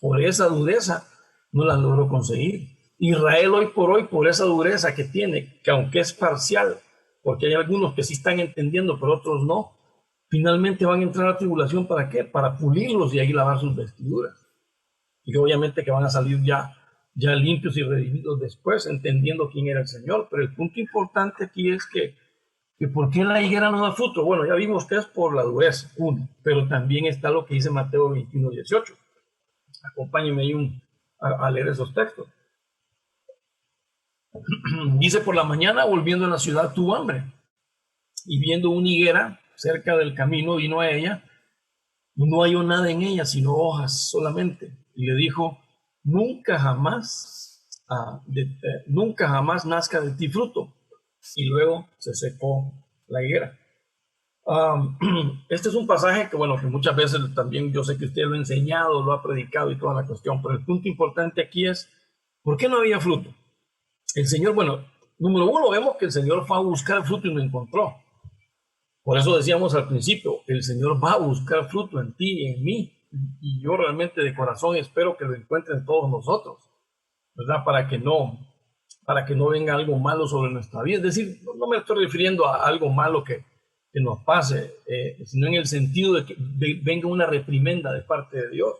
por esa dureza, no las logró conseguir. Israel hoy, por esa dureza que tiene, que aunque es parcial, porque hay algunos que sí están entendiendo, pero otros no, finalmente van a entrar a tribulación. ¿Para qué? Para pulirlos y ahí lavar sus vestiduras. Y obviamente que van a salir ya limpios y redimidos después, entendiendo quién era el Señor. Pero el punto importante aquí es que ¿por qué la higuera no da fruto? Bueno, ya vimos que es por la dureza, uno, pero también está lo que dice Mateo 21:18. Acompáñenme ahí a leer esos textos. Dice, por la mañana, volviendo a la ciudad, tuvo hambre, y viendo una higuera cerca del camino, vino a ella, y no halló nada en ella, sino hojas solamente. Y le dijo, nunca jamás nazca de ti fruto. Y luego se secó la higuera. Este es un pasaje que, bueno, que muchas veces también yo sé que usted lo ha enseñado, lo ha predicado y toda la cuestión, pero el punto importante aquí es, ¿por qué no había fruto? El Señor, bueno, número uno, vemos que el Señor fue a buscar fruto y no encontró. Por eso decíamos al principio, el Señor va a buscar fruto en ti y en mí, y yo realmente de corazón espero que lo encuentren todos nosotros, ¿verdad? Para que no venga algo malo sobre nuestra vida. Es decir, no me estoy refiriendo a algo malo que nos pase, sino en el sentido de que venga una reprimenda de parte de Dios.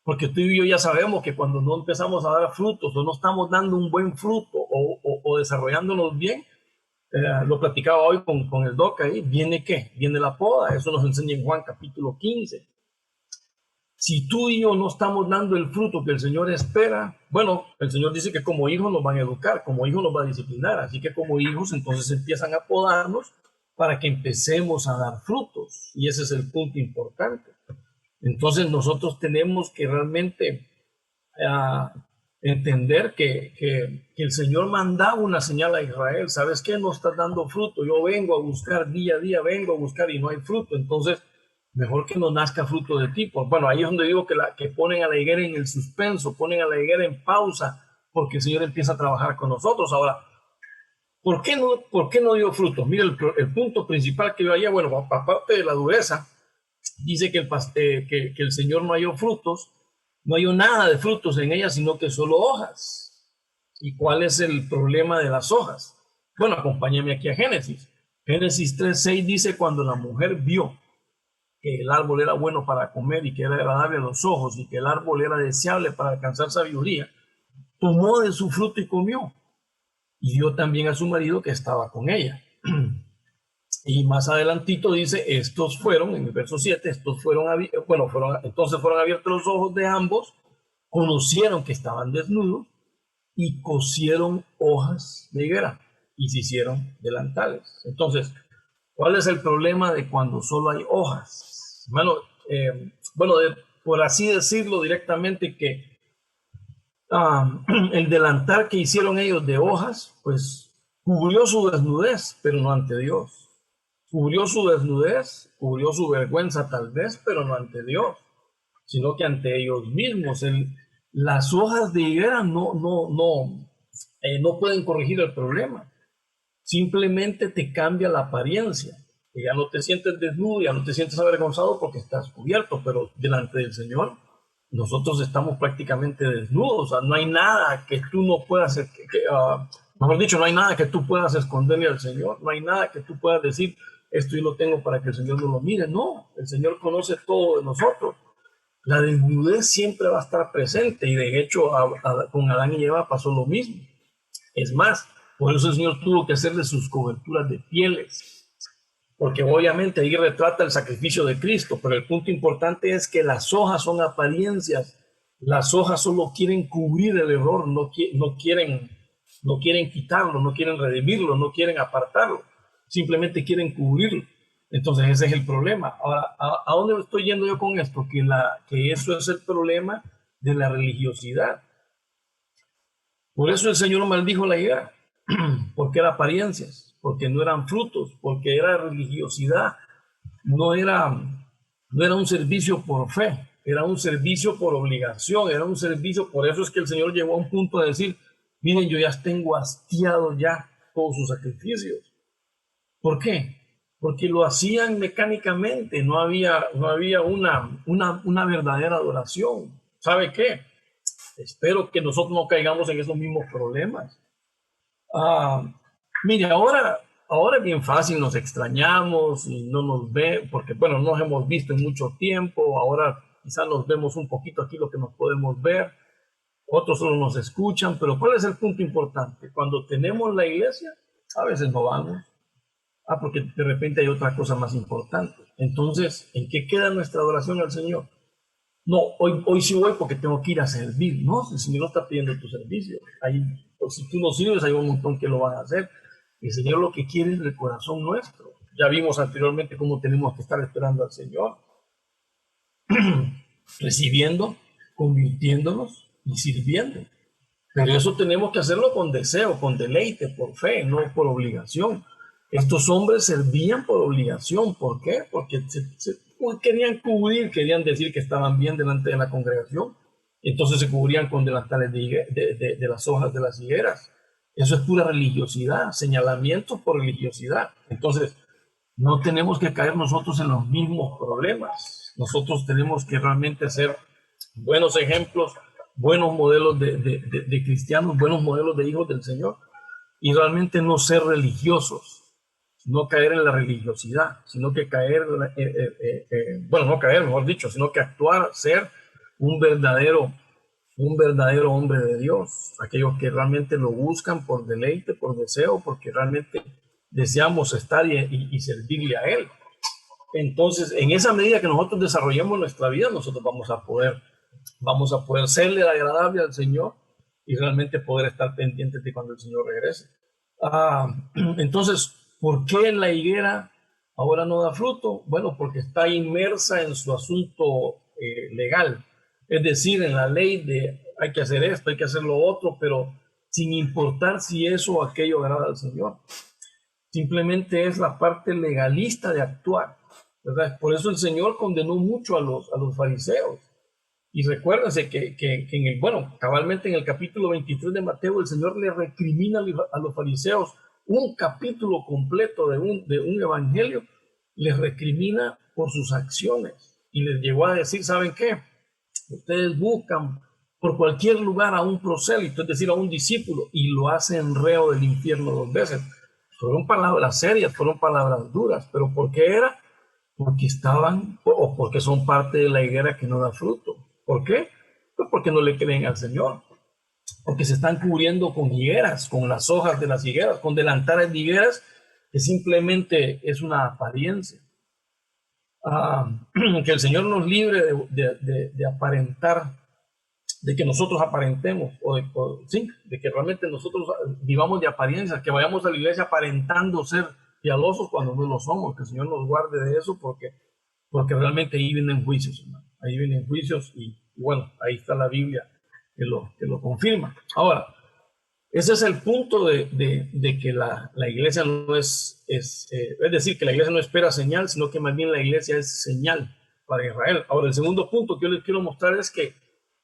Porque tú y yo ya sabemos que cuando no empezamos a dar frutos o no estamos dando un buen fruto o desarrollándonos bien, lo platicaba hoy con el doc ahí, ¿viene qué? Viene la poda. Eso nos enseña en Juan capítulo 15. Si tú y yo no estamos dando el fruto que el Señor espera, bueno, el Señor dice que como hijos nos van a educar, como hijos nos va a disciplinar, así que como hijos entonces empiezan a podarnos para que empecemos a dar frutos, y ese es el punto importante. Entonces nosotros tenemos que realmente entender que el Señor mandaba una señal a Israel. ¿Sabes qué? No estás dando fruto, yo vengo a buscar día a día, vengo a buscar y no hay fruto, entonces mejor que no nazca fruto de ti. Pues, bueno, ahí es donde digo que ponen a la higuera en el suspenso, ponen a la higuera en pausa, porque el Señor empieza a trabajar con nosotros. Ahora, ¿por qué no dio fruto? Mira, el punto principal que yo veía, bueno, aparte de la dureza, dice que el Señor no halló frutos, no halló nada de frutos en ella, sino que solo hojas. ¿Y cuál es el problema de las hojas? Bueno, acompáñame aquí a Génesis. Génesis 3:6 dice, cuando la mujer vio que el árbol era bueno para comer y que era agradable a los ojos y que el árbol era deseable para alcanzar sabiduría, tomó de su fruto y comió, y dio también a su marido que estaba con ella. Y más adelantito dice, estos fueron, en el verso 7, entonces fueron abiertos los ojos de ambos, conocieron que estaban desnudos y cosieron hojas de higuera y se hicieron delantales. Entonces, ¿cuál es el problema de cuando solo hay hojas? Por así decirlo directamente, que el delantal que hicieron ellos de hojas, pues cubrió su desnudez, pero no ante Dios. Cubrió su desnudez, cubrió su vergüenza tal vez, pero no ante Dios, sino que ante ellos mismos. Las hojas de higuera no pueden corregir el problema. Simplemente te cambia la apariencia. Que ya no te sientes desnudo, ya no te sientes avergonzado porque estás cubierto, pero delante del Señor nosotros estamos prácticamente desnudos. O sea, no hay nada que tú no puedas hacer, mejor dicho, no hay nada que tú puedas esconderle al Señor, no hay nada que tú puedas decir, esto yo lo tengo para que el Señor no lo mire. No, el Señor conoce todo de nosotros. La desnudez siempre va a estar presente y de hecho con Adán y Eva pasó lo mismo. Es más, por eso el Señor tuvo que hacerle sus coberturas de pieles, porque obviamente ahí retrata el sacrificio de Cristo, pero el punto importante es que las hojas son apariencias. Las hojas solo quieren cubrir el error, no quieren quitarlo, no quieren redimirlo, no quieren apartarlo, simplemente quieren cubrirlo. Entonces ese es el problema. Ahora, ¿a dónde estoy yendo yo con esto? Que eso es el problema de la religiosidad. Por eso el Señor maldijo la higuera, porque eran apariencias, porque no eran frutos, porque era religiosidad, no era un servicio por fe, era un servicio por obligación, era un servicio. Por eso es que el Señor llegó a un punto de decir, miren, yo ya tengo hastiado ya todos sus sacrificios. ¿Por qué? Porque lo hacían mecánicamente, no había una verdadera adoración. ¿Sabe qué? Espero que nosotros no caigamos en esos mismos problemas. Mire, ahora es bien fácil, nos extrañamos y no nos ve, porque bueno, nos hemos visto en mucho tiempo, ahora quizás nos vemos un poquito aquí lo que nos podemos ver, otros solo nos escuchan, pero ¿cuál es el punto importante? Cuando tenemos la iglesia, a veces no vamos, porque de repente hay otra cosa más importante. Entonces, ¿en qué queda nuestra adoración al Señor? No, hoy sí voy porque tengo que ir a servir. No, si el Señor no está pidiendo tu servicio. Pues, si tú no sirves, hay un montón que lo van a hacer. El Señor lo que quiere es el corazón nuestro. Ya vimos anteriormente cómo tenemos que estar esperando al Señor. Recibiendo, convirtiéndonos y sirviendo. Pero eso tenemos que hacerlo con deseo, con deleite, por fe, no por obligación. Estos hombres servían por obligación. ¿Por qué? Porque querían cubrir, querían decir que estaban bien delante de la congregación. Entonces se cubrían con delantales de las hojas de las higueras. Eso es pura religiosidad, señalamiento por religiosidad. Entonces, no tenemos que caer nosotros en los mismos problemas. Nosotros tenemos que realmente ser buenos ejemplos, buenos modelos de cristianos, buenos modelos de hijos del Señor, y realmente no ser religiosos, no caer en la religiosidad, sino que no caer, mejor dicho, sino que actuar, ser un verdadero hombre de Dios, aquellos que realmente lo buscan por deleite, por deseo, porque realmente deseamos estar y servirle a Él. Entonces, en esa medida que nosotros desarrollemos nuestra vida, nosotros vamos a poder serle agradable al Señor y realmente poder estar pendientes de cuando el Señor regrese. Entonces, ¿por qué la higuera ahora no da fruto? Bueno, porque está inmersa en su asunto legal, es decir, en la ley de hay que hacer esto, hay que hacer lo otro, pero sin importar si eso o aquello agrada al Señor. Simplemente es la parte legalista de actuar, ¿verdad? Por eso el Señor condenó mucho a los fariseos. Y recuérdense que cabalmente en el capítulo 23 de Mateo, el Señor le recrimina a los fariseos un capítulo completo de un evangelio, les recrimina por sus acciones y les llegó a decir, ¿saben qué? Ustedes buscan por cualquier lugar a un prosélito, es decir, a un discípulo, y lo hacen reo del infierno 2 veces. Fueron palabras serias, fueron palabras duras, pero ¿por qué era? Porque porque son parte de la higuera que no da fruto. ¿Por qué? Pues porque no le creen al Señor, porque se están cubriendo con higueras, con las hojas de las higueras, con delantales de higueras, que simplemente es una apariencia. Que el Señor nos libre de aparentar, de que nosotros aparentemos, de que realmente nosotros vivamos de apariencias, que vayamos a la iglesia aparentando ser piadosos cuando no lo somos. Que el Señor nos guarde de eso, porque realmente ahí vienen juicios, hermano. Ahí vienen juicios y bueno, ahí está la Biblia que lo confirma. Ahora, ese es el punto de que la iglesia no es decir, que la iglesia no espera señal, sino que más bien la iglesia es señal para Israel. Ahora, el segundo punto que yo les quiero mostrar es que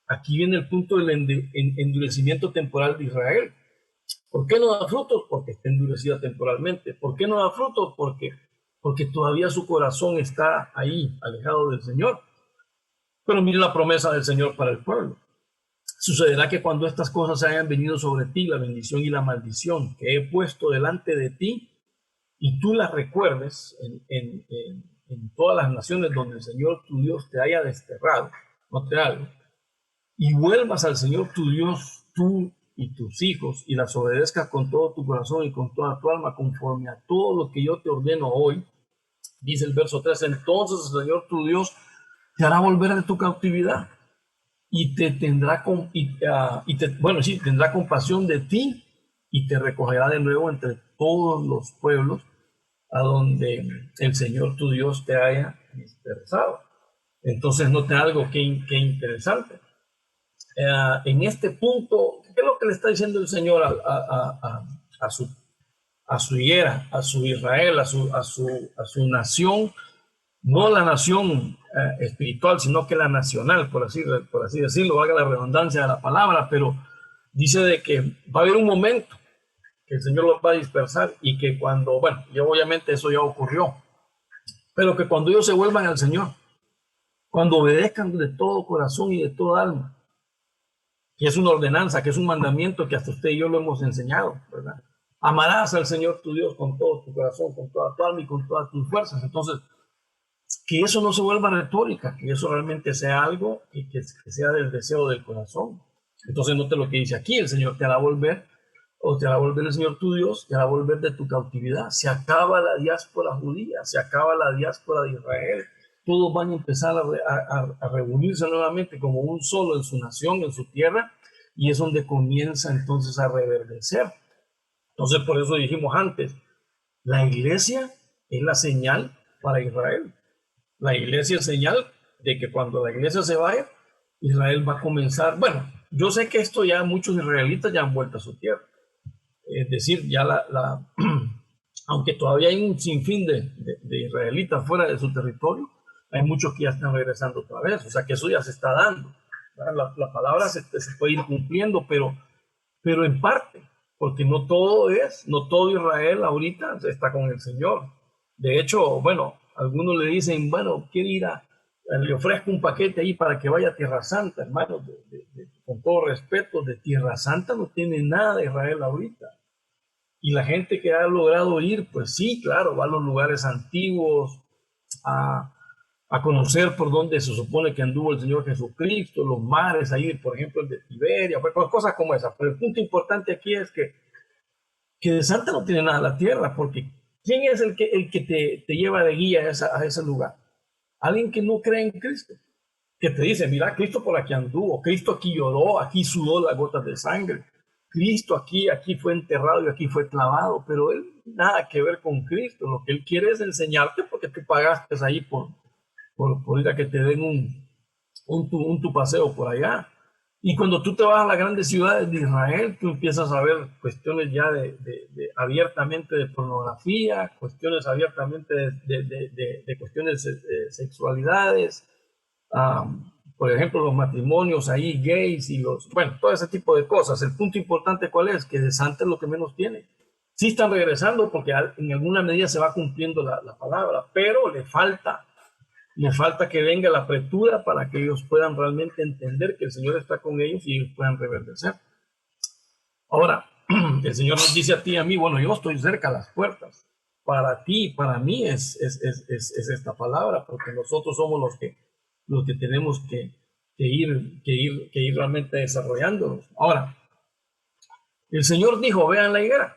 aquí viene el punto del endurecimiento temporal de Israel. ¿Por qué no da frutos? Porque está endurecida temporalmente. ¿Por qué no da frutos? Porque todavía su corazón está ahí, alejado del Señor. Pero mire la promesa del Señor para el pueblo. Sucederá que cuando estas cosas hayan venido sobre ti, la bendición y la maldición que he puesto delante de ti, y tú las recuerdes en todas las naciones donde el Señor tu Dios te haya desterrado. note algo, y vuelvas al Señor tu Dios, tú y tus hijos, y las obedezcas con todo tu corazón y con toda tu alma, conforme a todo lo que yo te ordeno hoy, dice el verso 3, entonces el Señor tu Dios te hará volver de tu cautividad y te tendrá tendrá compasión de ti y te recogerá de nuevo entre todos los pueblos a donde el Señor tu Dios te haya dispersado. Entonces, note algo que interesante. En este punto, ¿qué es lo que le está diciendo el Señor a su higuera, a su Israel, a su nación? No la nación espiritual, sino que la nacional, por así decirlo, valga la redundancia de la palabra, pero dice de que va a haber un momento que el Señor los va a dispersar y que cuando, bueno, ya obviamente eso ya ocurrió, pero que cuando ellos se vuelvan al Señor, cuando obedezcan de todo corazón y de toda alma, que es una ordenanza, que es un mandamiento que hasta usted y yo lo hemos enseñado, ¿verdad? Amarás al Señor tu Dios con todo tu corazón, con toda tu alma y con todas tus fuerzas. Entonces, que eso no se vuelva retórica, que eso realmente sea algo que sea del deseo del corazón. Entonces, note lo que dice aquí, el Señor te hará volver, o te hará volver el Señor tu Dios, te hará volver de tu cautividad. Se acaba la diáspora judía, se acaba la diáspora de Israel. Todos van a empezar a reunirse nuevamente como un solo en su nación, en su tierra, y es donde comienza entonces a reverdecer. Entonces, por eso dijimos antes, la iglesia es la señal para Israel. La iglesia es señal de que cuando la iglesia se vaya, Israel va a comenzar. Bueno, yo sé que esto ya muchos israelitas ya han vuelto a su tierra. Es decir, ya aunque todavía hay un sinfín de israelitas fuera de su territorio, hay muchos que ya están regresando otra vez. O sea que eso ya se está dando. La palabra se puede ir cumpliendo, pero en parte, porque no todo Israel ahorita está con el Señor. De hecho, bueno, algunos le dicen, bueno, quiere le ofrezco un paquete ahí para que vaya a Tierra Santa, hermano, con todo respeto, de Tierra Santa no tiene nada de Israel ahorita. Y la gente que ha logrado ir, pues sí, claro, va a los lugares antiguos, a conocer por dónde se supone que anduvo el Señor Jesucristo, los mares ahí, por ejemplo, el de Tiberia, pues cosas como esas. Pero el punto importante aquí es que de Santa no tiene nada la tierra, porque ¿quién es el que te lleva de guía a ese lugar? Alguien que no cree en Cristo, que te dice, mira, Cristo por aquí anduvo, Cristo aquí lloró, aquí sudó las gotas de sangre, Cristo aquí fue enterrado y aquí fue clavado, pero él nada que ver con Cristo. Lo que él quiere es enseñarte porque tú pagaste ahí por ir a que te den tu paseo por allá. Y cuando tú te vas a las grandes ciudades de Israel, tú empiezas a ver cuestiones ya abiertamente de pornografía, cuestiones abiertamente de cuestiones de sexualidades, por ejemplo, los matrimonios ahí gays y bueno, todo ese tipo de cosas. El punto importante, ¿cuál es? Que de Santa es lo que menos tiene. Sí están regresando porque en alguna medida se va cumpliendo la palabra, pero le falta que venga la apertura para que ellos puedan realmente entender que el Señor está con ellos y ellos puedan reverdecer. Ahora, el Señor nos dice a ti y a mí, bueno, yo estoy cerca a las puertas. Para ti y para mí es esta palabra, porque nosotros somos los que tenemos que ir realmente desarrollándonos. Ahora, el Señor dijo, vean la higuera,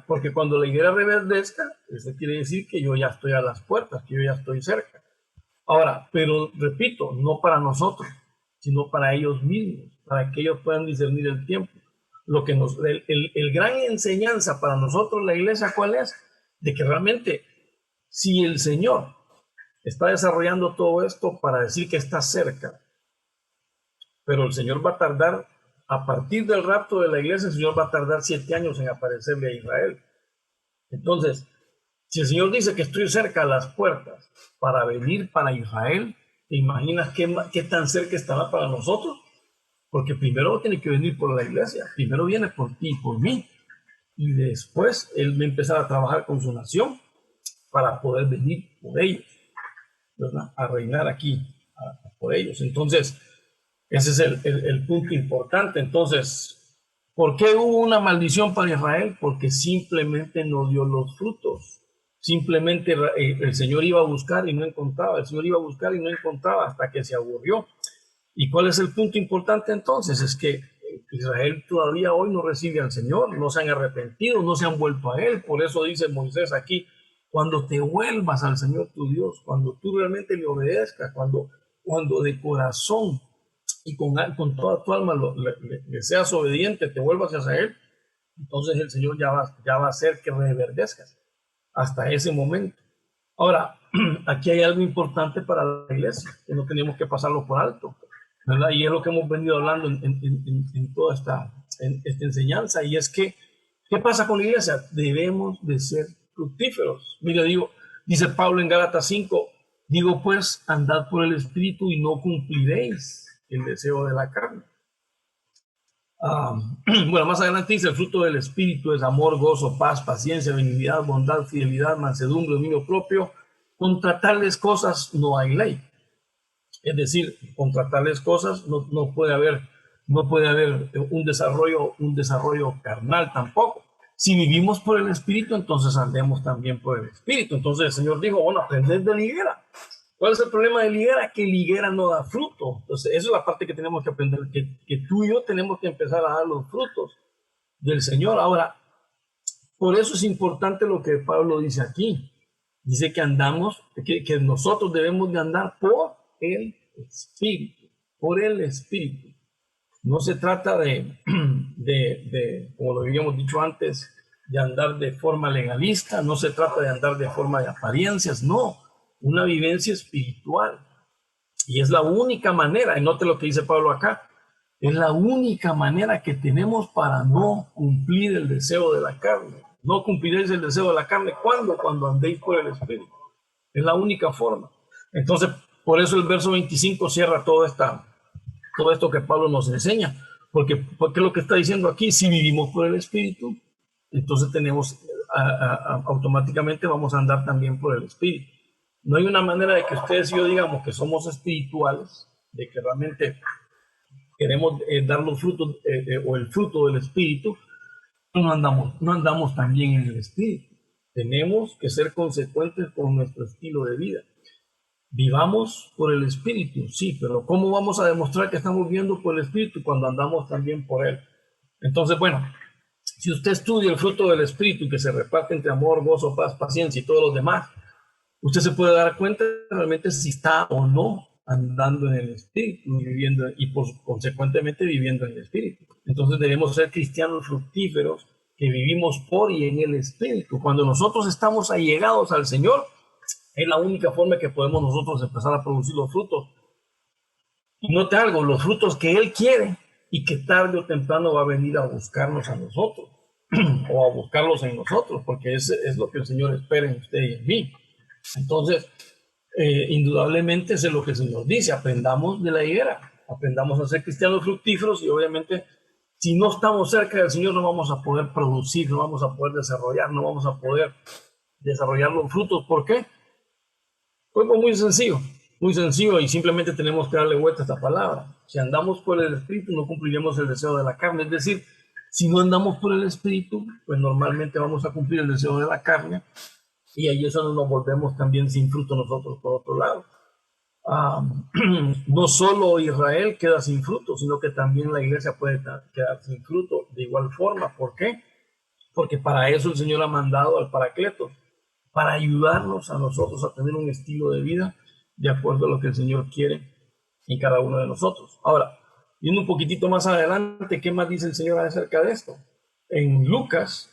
porque cuando la higuera reverdezca, eso quiere decir que yo ya estoy a las puertas, que yo ya estoy cerca. Ahora, pero repito, no para nosotros, sino para ellos mismos, para que ellos puedan discernir el tiempo. Lo que el gran enseñanza para nosotros, la iglesia, ¿cuál es? De que realmente, si el Señor está desarrollando todo esto para decir que está cerca, pero el Señor va a tardar, a partir del rapto de la iglesia, el Señor va a tardar 7 años en aparecerle a Israel. Entonces, si el Señor dice que estoy cerca a las puertas para venir para Israel, ¿te imaginas qué tan cerca estará para nosotros? Porque primero tiene que venir por la iglesia, primero viene por ti y por mí, y después Él va a empezar a trabajar con su nación para poder venir por ellos, ¿verdad? A reinar aquí por ellos. Entonces, ese es el punto importante. Entonces, ¿por qué hubo una maldición para Israel? Porque simplemente no dio los frutos. Simplemente el Señor iba a buscar y no encontraba, el Señor iba a buscar y no encontraba hasta que se aburrió. ¿Y cuál es el punto importante entonces? Es que Israel todavía hoy no recibe al Señor, no se han arrepentido, no se han vuelto a Él. Por eso dice Moisés aquí, cuando te vuelvas al Señor tu Dios, cuando tú realmente le obedezcas, cuando de corazón y con toda tu alma le seas obediente, te vuelvas hacia Él, entonces el Señor ya va a hacer que reverdezcas hasta ese momento. Ahora, aquí hay algo importante para la iglesia, que no tenemos que pasarlo por alto, ¿verdad? Y es lo que hemos venido hablando en toda esta enseñanza, y es que, ¿qué pasa con la iglesia? Debemos de ser fructíferos. Mira, dice Pablo en Gálatas 5, digo pues, andad por el Espíritu y no cumpliréis el deseo de la carne. Bueno, más adelante dice, el fruto del Espíritu es amor, gozo, paz, paciencia, benignidad, bondad, fidelidad, mansedumbre, dominio propio. Contra tales cosas no hay ley. Es decir, contra tales cosas no puede haber un desarrollo carnal tampoco. Si vivimos por el Espíritu, entonces andemos también por el Espíritu. Entonces el Señor dijo, bueno, aprended de la higuera. ¿Cuál es el problema de la higuera? Que la higuera no da fruto. Entonces, esa es la parte que tenemos que aprender, que tú y yo tenemos que empezar a dar los frutos del Señor. Ahora, por eso es importante lo que Pablo dice aquí. Dice que nosotros debemos de andar por el Espíritu, por el Espíritu. No se trata como lo habíamos dicho antes, de andar de forma legalista, no se trata de andar de forma de apariencias, no. Una vivencia espiritual. Y es la única manera, y note lo que dice Pablo acá, es la única manera que tenemos para no cumplir el deseo de la carne. No cumpliréis el deseo de la carne. ¿Cuándo? Cuando andéis por el Espíritu. Es la única forma. Entonces, por eso el verso 25 cierra todo esto que Pablo nos enseña. Porque lo que está diciendo aquí, si vivimos por el Espíritu, entonces automáticamente vamos a andar también por el Espíritu. No hay una manera de que ustedes y yo digamos que somos espirituales, de que realmente queremos dar los frutos o el fruto del Espíritu, no andamos también en el Espíritu. Tenemos que ser consecuentes con nuestro estilo de vida. Vivamos por el Espíritu, sí, pero ¿cómo vamos a demostrar que estamos viviendo por el Espíritu cuando andamos también por Él? Entonces, bueno, si usted estudia el fruto del Espíritu que se reparte entre amor, gozo, paz, paciencia y todos los demás, usted se puede dar cuenta realmente si está o no andando en el Espíritu y consecuentemente viviendo en el Espíritu. Entonces debemos ser cristianos fructíferos que vivimos por y en el Espíritu. Cuando nosotros estamos allegados al Señor, es la única forma que podemos nosotros empezar a producir los frutos. Y note algo, los frutos que Él quiere y que tarde o temprano va a venir a buscarnos a nosotros o a buscarlos en nosotros, porque es lo que el Señor espera en usted y en mí. Entonces, indudablemente es lo que el Señor dice, aprendamos de la higuera, aprendamos a ser cristianos fructíferos y obviamente si no estamos cerca del Señor no vamos a poder producir, no vamos a poder desarrollar, no vamos a poder desarrollar los frutos. ¿Por qué? Pues muy sencillo y simplemente tenemos que darle vuelta a esta palabra. Si andamos por el Espíritu no cumpliremos el deseo de la carne, es decir, si no andamos por el Espíritu, pues normalmente vamos a cumplir el deseo de la carne. Y ahí eso nos volvemos también sin fruto nosotros por otro lado. No solo Israel queda sin fruto, sino que también la iglesia puede quedar sin fruto de igual forma. ¿Por qué? Porque para eso el Señor ha mandado al Paracleto, para ayudarnos a nosotros a tener un estilo de vida de acuerdo a lo que el Señor quiere en cada uno de nosotros. Ahora, yendo un poquitito más adelante, ¿qué más dice el Señor acerca de esto? En Lucas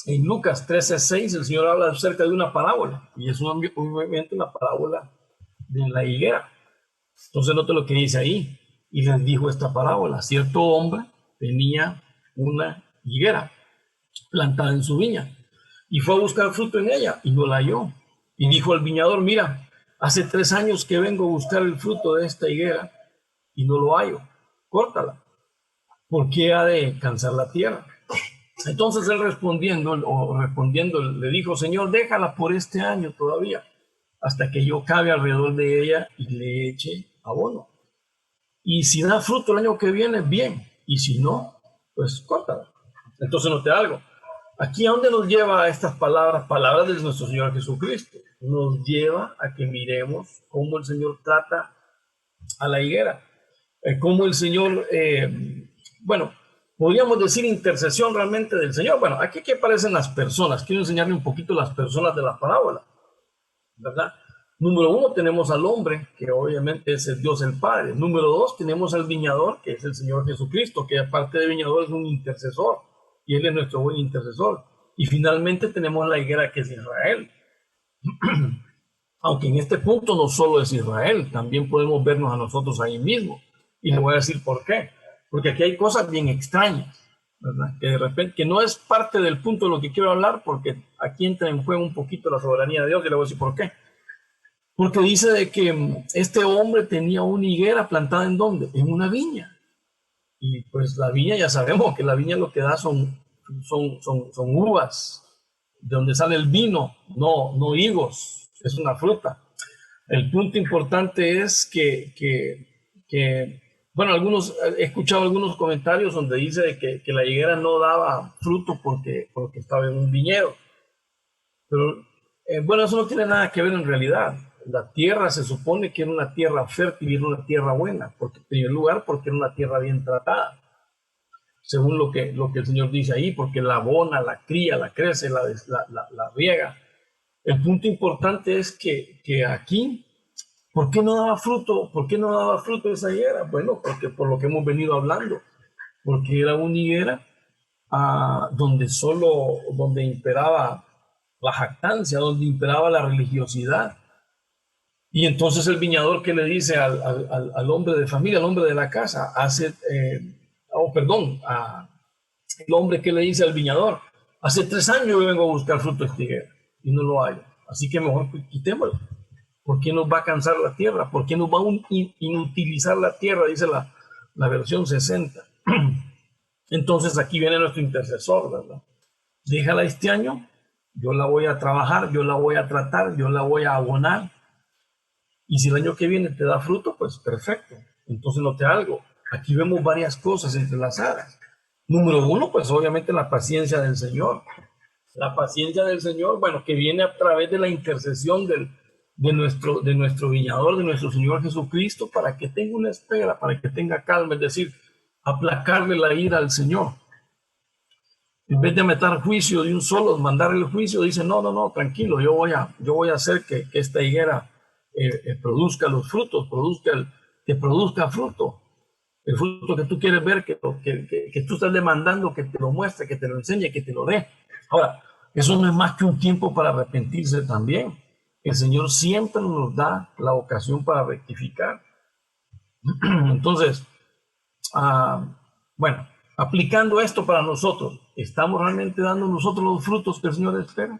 13:6 el Señor habla acerca de una parábola y es obviamente una parábola de la higuera. Entonces note lo que dice ahí, y les dijo esta parábola: cierto hombre tenía una higuera plantada en su viña y fue a buscar fruto en ella y no la halló, y dijo al viñador: mira, hace 3 años que vengo a buscar el fruto de esta higuera y no lo hallo, córtala, porque ha de cansar la tierra. Entonces él respondiendo le dijo: Señor, déjala por este año todavía, hasta que yo cabe alrededor de ella y le eche abono. Y si da fruto el año que viene, bien, y si no, pues córtala. Entonces note algo, Aquí, ¿a dónde nos lleva estas palabras? Palabras de nuestro Señor Jesucristo. Nos lleva a que miremos cómo el Señor trata a la higuera. Cómo el Señor, bueno, podríamos decir intercesión realmente del Señor. Bueno, aquí que aparecen las personas. Quiero enseñarle un poquito las personas de la parábola, ¿verdad? Número uno, tenemos al hombre, que obviamente es el Dios el Padre. Número dos, tenemos al viñador, que es el Señor Jesucristo, que aparte de viñador es un intercesor, y Él es nuestro buen intercesor. Y finalmente tenemos la higuera, que es Israel. Aunque en este punto no solo es Israel, también podemos vernos a nosotros ahí mismo. Y le voy a decir por qué. Porque aquí hay cosas bien extrañas, ¿verdad? Que de repente, que no es parte del punto de lo que quiero hablar, porque aquí entra en juego un poquito la soberanía de Dios, y le voy a decir por qué. Porque dice de que este hombre tenía una higuera plantada ¿en dónde? En una viña. Y pues la viña, ya sabemos que la viña lo que da son uvas, de donde sale el vino, no higos, es una fruta. El punto importante es que bueno, he escuchado algunos comentarios donde dice de que la higuera no daba fruto porque estaba en un viñedo. Pero bueno, eso no tiene nada que ver en realidad. La tierra se supone que era una tierra fértil y era una tierra buena, porque, en primer lugar, porque era una tierra bien tratada, según lo que el Señor dice ahí, porque la abona, la cría, la crece, la riega. El punto importante es que aquí, ¿por qué no daba fruto? ¿Por qué no daba fruto esa higuera? Bueno, porque por lo que hemos venido hablando, porque era una higuera donde imperaba la jactancia, donde imperaba la religiosidad. Y entonces el viñador que le dice al hombre de familia, al hombre de la casa, el hombre que le dice al viñador, hace 3 años yo vengo a buscar fruto de esta higuera y no lo hay. Así que mejor quitémoslo. ¿Por qué nos va a cansar la tierra? ¿Por qué nos va a inutilizar la tierra? Dice la versión 60. Entonces aquí viene nuestro intercesor, ¿verdad? Déjala este año, yo la voy a trabajar, yo la voy a tratar, yo la voy a abonar. Y si el año que viene te da fruto, pues perfecto. Entonces note algo. Aquí vemos varias cosas entrelazadas. Número uno, pues obviamente la paciencia del Señor. La paciencia del Señor, bueno, que viene a través de la intercesión de nuestro viñador, de nuestro Señor Jesucristo, para que tenga una espera, para que tenga calma, es decir, aplacarle la ira al Señor. En vez de meter juicio de un solo, mandar el juicio, dice, no, tranquilo, yo voy a hacer que esta higuera produzca los frutos, que produzca fruto. El fruto que tú quieres ver, que tú estás demandando, que te lo muestre, que te lo enseñe, que te lo dé. Ahora, eso no es más que un tiempo para arrepentirse también. El Señor siempre nos da la ocasión para rectificar. Entonces, bueno, aplicando esto para nosotros, ¿estamos realmente dando nosotros los frutos que el Señor espera?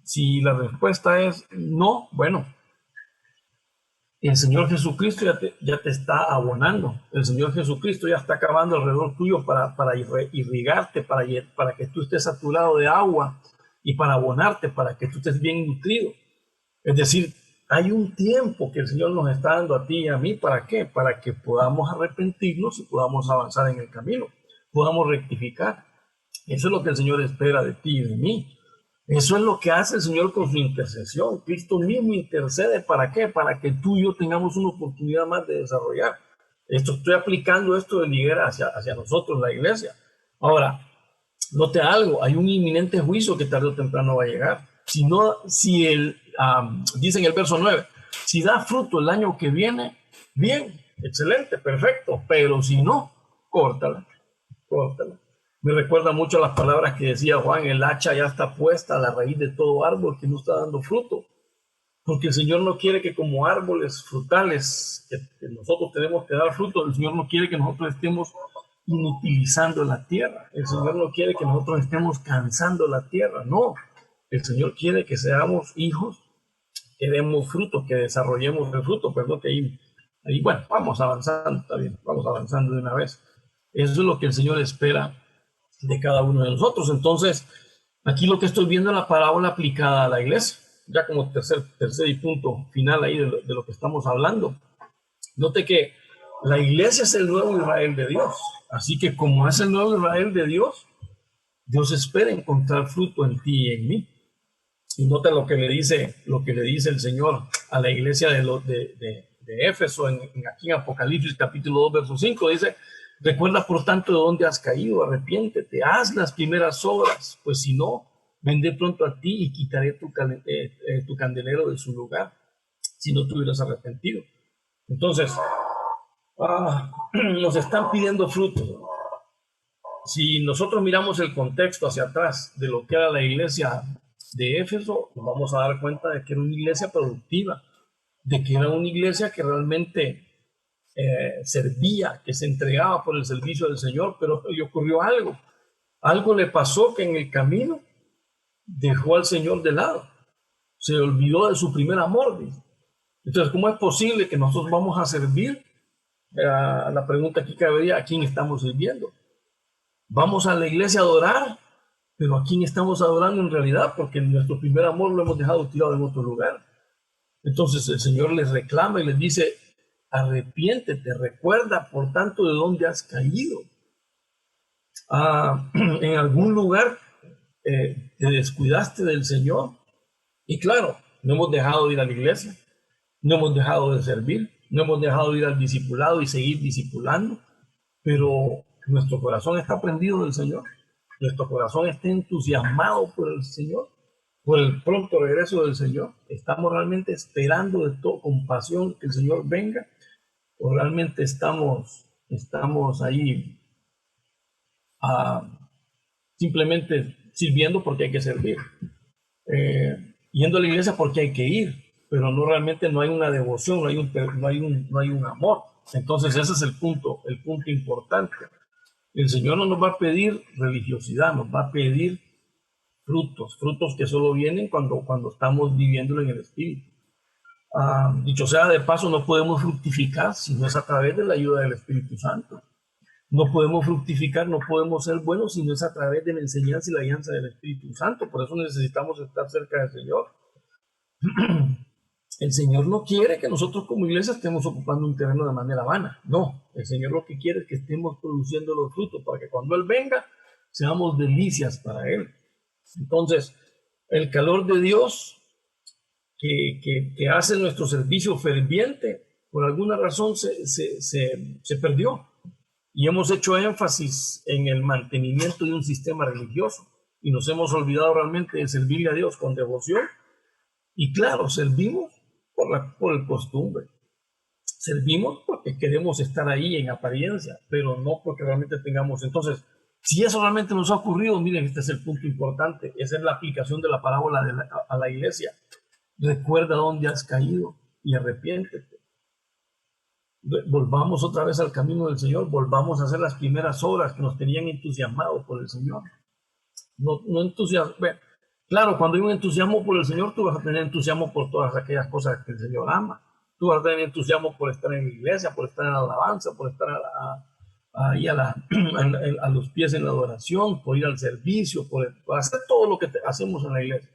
Si la respuesta es no, bueno, el Señor Jesucristo ya te está abonando. El Señor Jesucristo ya está acabando alrededor tuyo para irrigarte, para que tú estés saturado de agua y para abonarte, para que tú estés bien nutrido. Es decir, hay un tiempo que el Señor nos está dando a ti y a mí. ¿Para qué? Para que podamos arrepentirnos y podamos avanzar en el camino, podamos rectificar. Eso es lo que el Señor espera de ti y de mí. Eso es lo que hace el Señor con su intercesión. Cristo mismo intercede. ¿Para qué? Para que tú y yo tengamos una oportunidad más de desarrollar. Estoy aplicando esto de higuera hacia nosotros, la iglesia. Ahora, note algo, hay un inminente juicio que tarde o temprano va a llegar. Dice en el verso 9, si da fruto el año que viene, bien, excelente, perfecto, pero si no, córtala. Me recuerda mucho las palabras que decía Juan, el hacha ya está puesta a la raíz de todo árbol que no está dando fruto. Porque el Señor no quiere que como árboles frutales que nosotros tenemos que dar fruto, el Señor no quiere que nosotros estemos inutilizando la tierra. El Señor no quiere que nosotros estemos cansando la tierra, no. El Señor quiere que seamos hijos, que demos fruto, que desarrollemos el fruto. Perdón, que ahí bueno, vamos avanzando, está bien, vamos avanzando de una vez. Eso es lo que el Señor espera de cada uno de nosotros. Entonces, aquí lo que estoy viendo es la parábola aplicada a la iglesia, ya como tercer y punto final ahí de lo que estamos hablando. Note que la iglesia es el nuevo Israel de Dios. Así que como es el nuevo Israel de Dios Dios espera encontrar fruto en ti y en mí. Y nota lo que le dice el Señor a la iglesia de Éfeso aquí en Apocalipsis capítulo 2, verso 5. Dice: recuerda por tanto de dónde has caído, arrepiéntete, haz las primeras obras, pues si no, vendré pronto a ti y quitaré tu candelero de su lugar, si no te hubieras arrepentido. Entonces, nos están pidiendo frutos. Si nosotros miramos el contexto hacia atrás de lo que era la iglesia de Éfeso, nos vamos a dar cuenta de que era una iglesia productiva, de que era una iglesia que realmente servía, que se entregaba por el servicio del Señor, pero le ocurrió algo. Algo le pasó que en el camino dejó al Señor de lado, se olvidó de su primer amor. Entonces, ¿cómo es posible que nosotros vamos a servir? La pregunta aquí cabería: ¿a quién estamos sirviendo? Vamos a la iglesia a adorar, pero ¿a quién estamos adorando en realidad? Porque nuestro primer amor lo hemos dejado tirado en otro lugar. Entonces el Señor les reclama y les dice: arrepiéntete, recuerda por tanto de dónde has caído. En algún lugar te descuidaste del Señor. Y claro, no hemos dejado de ir a la iglesia, no hemos dejado de servir, no hemos dejado de ir al discipulado y seguir discipulando, pero nuestro corazón está prendido del Señor, nuestro corazón está entusiasmado por el Señor, por el pronto regreso del Señor. Estamos realmente esperando de todo, con pasión, que el Señor venga, o realmente estamos ahí simplemente sirviendo porque hay que servir, yendo a la iglesia porque hay que ir, pero no realmente no hay una devoción, no hay un amor. Entonces ese es el punto importante. El Señor no nos va a pedir religiosidad, nos va a pedir frutos que solo vienen cuando estamos viviéndolo en el Espíritu. Dicho sea de paso, no podemos fructificar si no es a través de la ayuda del Espíritu Santo. No podemos fructificar, no podemos ser buenos si no es a través de la enseñanza y la guianza del Espíritu Santo. Por eso necesitamos estar cerca del Señor. El Señor no quiere que nosotros como iglesia estemos ocupando un terreno de manera vana. No, el Señor lo que quiere es que estemos produciendo los frutos para que cuando Él venga seamos delicias para Él. Entonces, el calor de Dios que hace nuestro servicio ferviente, por alguna razón se perdió. Y hemos hecho énfasis en el mantenimiento de un sistema religioso y nos hemos olvidado realmente de servirle a Dios con devoción. Y claro, servimos por el costumbre. Servimos porque queremos estar ahí en apariencia, pero no porque realmente tengamos. Entonces, si eso realmente nos ha ocurrido, miren, este es el punto importante. Esa es la aplicación de la parábola a la iglesia. Recuerda dónde has caído y arrepiéntete. Volvamos otra vez al camino del Señor, volvamos a hacer las primeras obras que nos tenían entusiasmados por el Señor. No entusiasmo. Claro, cuando hay un entusiasmo por el Señor, tú vas a tener entusiasmo por todas aquellas cosas que el Señor ama. Tú vas a tener entusiasmo por estar en la iglesia, por estar en la alabanza, por estar ahí a los pies en la adoración, por ir al servicio, por hacer todo lo que hacemos en la iglesia.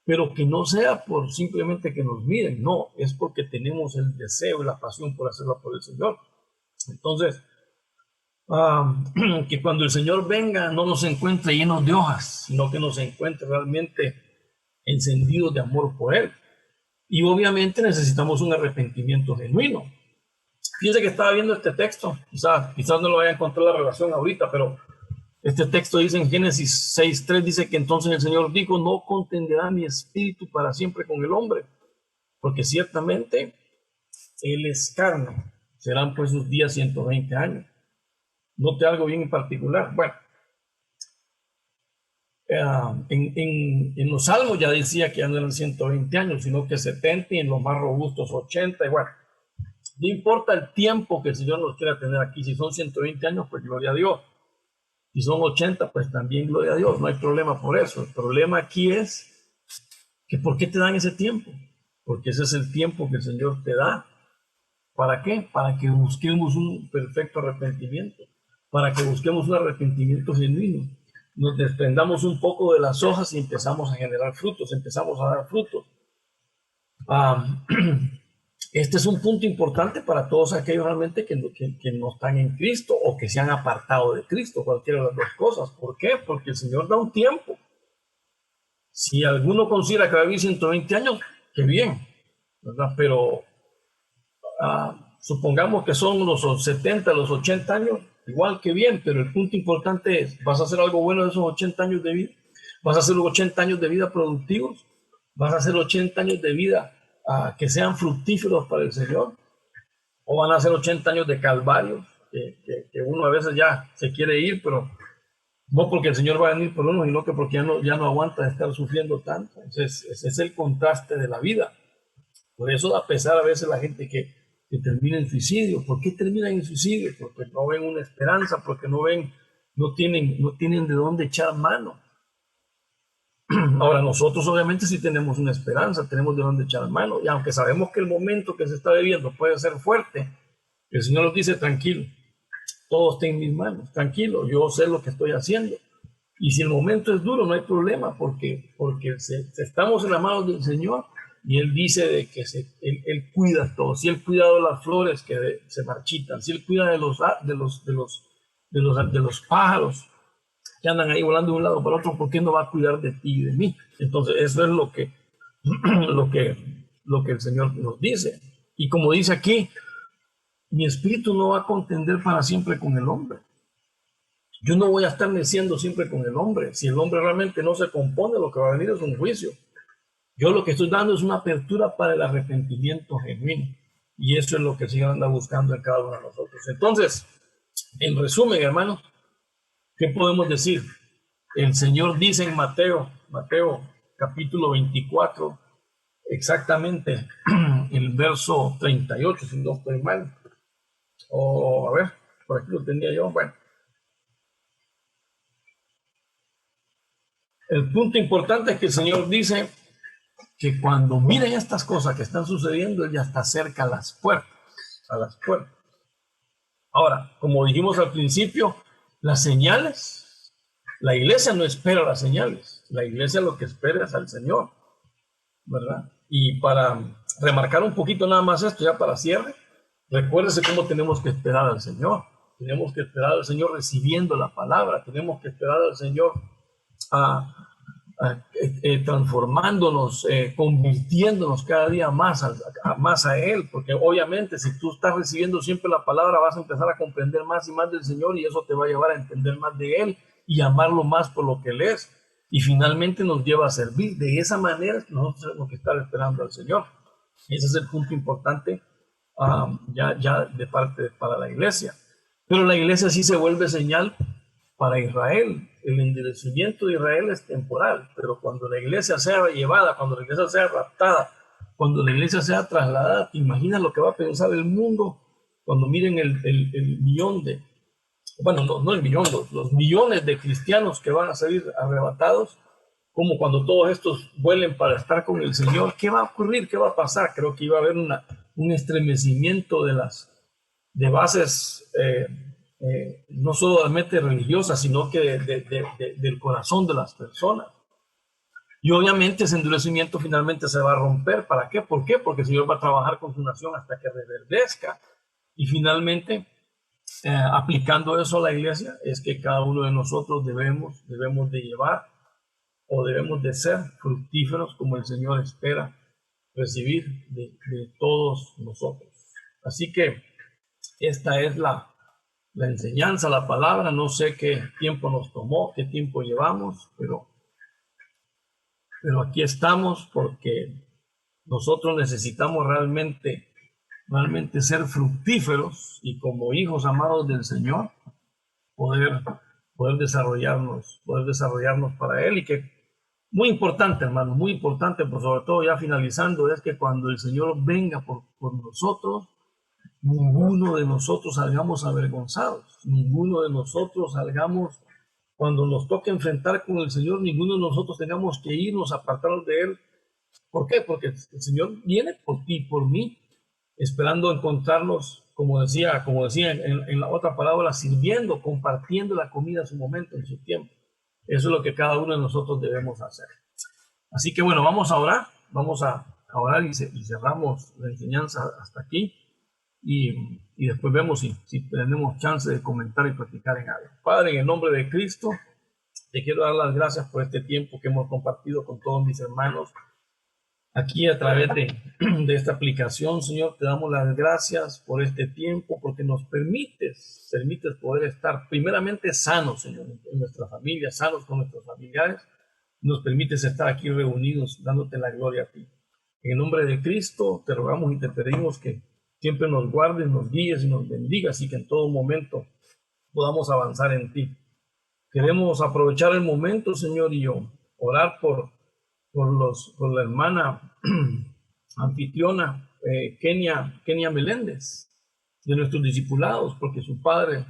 Pero que no sea por simplemente que nos miren, no, es porque tenemos el deseo y la pasión por hacerlo por el Señor. Entonces, que cuando el Señor venga no nos encuentre llenos de hojas, sino que nos encuentre realmente encendidos de amor por Él. Y obviamente necesitamos un arrepentimiento genuino. Fíjense que estaba viendo este texto, quizás no lo vaya a encontrar la relación ahorita, pero este texto dice en Génesis 6:3, dice que entonces el Señor dijo: no contenderá mi espíritu para siempre con el hombre, porque ciertamente Él es carne, serán pues sus días 120 años. Note algo bien en particular. Bueno, en los salmos ya decía que ya no eran 120 años, sino que 70, y en los más robustos 80. Y bueno, no importa el tiempo que el Señor nos quiera tener aquí. Si son 120 años, pues gloria a Dios. Si son 80, pues también gloria a Dios. No hay problema por eso. El problema aquí es que ¿por qué te dan ese tiempo? Porque ese es el tiempo que el Señor te da. ¿Para qué? Para que busquemos un perfecto arrepentimiento. Para que busquemos un arrepentimiento genuino. Nos desprendamos un poco de las hojas y empezamos a generar frutos, empezamos a dar frutos. Este es un punto importante para todos aquellos realmente que no están en Cristo o que se han apartado de Cristo, cualquiera de las dos cosas. ¿Por qué? Porque el Señor da un tiempo. Si alguno considera que va a vivir 120 años, qué bien, ¿verdad? Pero supongamos que son los 70, los 80 años, igual que bien, pero el punto importante es, ¿vas a hacer algo bueno de esos 80 años de vida? ¿Vas a hacer los 80 años de vida productivos? ¿Vas a hacer 80 años de vida que sean fructíferos para el Señor? ¿O van a ser 80 años de calvario? Que uno a veces ya se quiere ir, pero no porque el Señor va a venir por uno, sino que porque ya no aguanta estar sufriendo tanto. Entonces, ese es el contraste de la vida. Por eso da pesar a veces la gente que termina en suicidio. ¿Por qué terminan en suicidio? Porque no ven una esperanza, porque no tienen de dónde echar mano. Ahora, nosotros obviamente sí tenemos una esperanza, tenemos de dónde echar mano, y aunque sabemos que el momento que se está viviendo puede ser fuerte, el Señor nos dice, tranquilo, todo está en mis manos, tranquilo, yo sé lo que estoy haciendo. Y si el momento es duro, no hay problema, porque estamos en las manos del Señor, y Él dice de que él cuida todo. Si Él cuida de las flores que se marchitan, si Él cuida de los pájaros que andan ahí volando de un lado para otro, ¿por qué no va a cuidar de ti y de mí? Entonces, eso es lo que el Señor nos dice. Y como dice aquí, mi espíritu no va a contender para siempre con el hombre. Yo no voy a estar meciendo siempre con el hombre. Si el hombre realmente no se compone, lo que va a venir es un juicio. Yo lo que estoy dando es una apertura para el arrepentimiento genuino. Y eso es lo que el Señor anda buscando en cada uno de nosotros. Entonces, en resumen, hermanos, ¿qué podemos decir? El Señor dice en Mateo capítulo 24, exactamente el verso 38, si no estoy mal. A ver, por aquí lo tenía yo. Bueno, el punto importante es que el Señor dice que cuando miren estas cosas que están sucediendo, Él ya está cerca a las puertas. Ahora, como dijimos al principio, las señales, la iglesia no espera las señales, la iglesia lo que espera es al Señor, ¿verdad? Y para remarcar un poquito nada más esto, ya para cierre, recuérdese cómo tenemos que esperar al Señor. Tenemos que esperar al Señor recibiendo la palabra, tenemos que esperar al Señor transformándonos, convirtiéndonos cada día más a Él, porque obviamente si tú estás recibiendo siempre la palabra vas a empezar a comprender más y más del Señor, y eso te va a llevar a entender más de Él y amarlo más por lo que Él es, y finalmente nos lleva a servir. De esa manera nosotros tenemos que estar esperando al Señor. Ese es el punto importante ya de parte para la iglesia. Pero la iglesia sí se vuelve señal para Israel. El endurecimiento de Israel es temporal, pero cuando la iglesia sea llevada, cuando la iglesia sea raptada, cuando la iglesia sea trasladada, ¿te imaginas lo que va a pensar el mundo cuando miren el millón de, bueno, no el millón, los millones de cristianos que van a salir arrebatados? Como cuando todos estos vuelen para estar con el Señor, ¿qué va a ocurrir? ¿Qué va a pasar? Creo que iba a haber un estremecimiento de bases, no solamente religiosas, sino que del corazón de las personas. Y obviamente ese endurecimiento finalmente se va a romper. ¿Para qué? ¿Por qué? Porque el Señor va a trabajar con su nación hasta que reverdezca. Y finalmente, aplicando eso a la iglesia, es que cada uno de nosotros debemos de llevar o debemos de ser fructíferos como el Señor espera recibir de todos nosotros. Así que esta es la enseñanza, la palabra. No sé qué tiempo nos tomó, qué tiempo llevamos, pero aquí estamos porque nosotros necesitamos realmente ser fructíferos y como hijos amados del Señor poder desarrollarnos para Él. Y que muy importante, hermano, muy importante, pero sobre todo ya finalizando, es que cuando el Señor venga por nosotros, ninguno de nosotros salgamos avergonzados, ninguno de nosotros salgamos, cuando nos toque enfrentar con el Señor, ninguno de nosotros tengamos que irnos, apartarnos de Él. ¿Por qué? Porque el Señor viene por ti, por mí, esperando encontrarnos, como decía en la otra parábola, sirviendo, compartiendo la comida a su momento, en su tiempo. Eso es lo que cada uno de nosotros debemos hacer. Así que bueno, vamos a orar, vamos a a orar y cerramos la enseñanza hasta aquí. Y después vemos si tenemos chance de comentar y platicar en algo. Padre, en el nombre de Cristo, te quiero dar las gracias por este tiempo que hemos compartido con todos mis hermanos aquí a través de esta aplicación. Señor, te damos las gracias por este tiempo, porque nos permites poder estar primeramente sanos, Señor, en nuestra familia, sanos con nuestros familiares. Nos permites estar aquí reunidos dándote la gloria a ti. En el nombre de Cristo te rogamos y te pedimos que siempre nos guardes, nos guíes y nos bendigas, y que en todo momento podamos avanzar en ti. Queremos aprovechar el momento, Señor, y orar por la hermana anfitriona Kenia Meléndez, de nuestros discipulados, porque su padre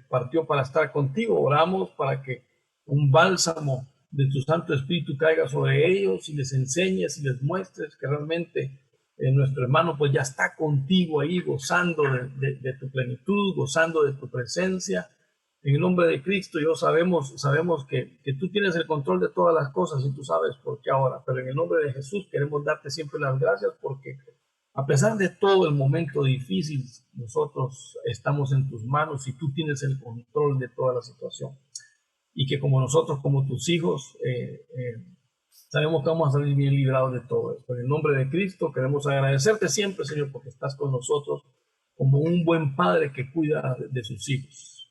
partió para estar contigo. Oramos para que un bálsamo de tu Santo Espíritu caiga sobre ellos y les enseñes y les muestres que realmente nuestro hermano pues ya está contigo ahí, gozando de tu plenitud, gozando de tu presencia. En el nombre de Cristo, sabemos que tú tienes el control de todas las cosas y tú sabes por qué ahora, pero en el nombre de Jesús queremos darte siempre las gracias, porque a pesar de todo el momento difícil, nosotros estamos en tus manos y tú tienes el control de toda la situación. Y que como nosotros, como tus hijos, sabemos que vamos a salir bien librados de todo esto. En el nombre de Cristo queremos agradecerte siempre, Señor, porque estás con nosotros como un buen padre que cuida de sus hijos.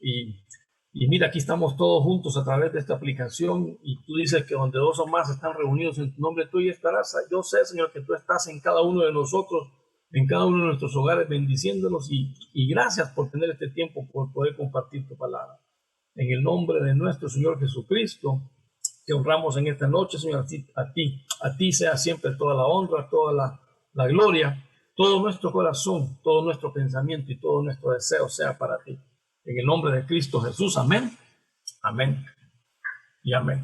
Y mira, aquí estamos todos juntos a través de esta aplicación, y tú dices que donde dos o más están reunidos en tu nombre, tú ya estarás. Yo sé, Señor, que tú estás en cada uno de nosotros, en cada uno de nuestros hogares, bendiciéndonos, y gracias por tener este tiempo, por poder compartir tu palabra. En el nombre de nuestro Señor Jesucristo, te honramos en esta noche, Señor. A ti sea siempre toda la honra, toda la gloria, todo nuestro corazón, todo nuestro pensamiento y todo nuestro deseo sea para ti. En el nombre de Cristo Jesús, amén, amén y amén.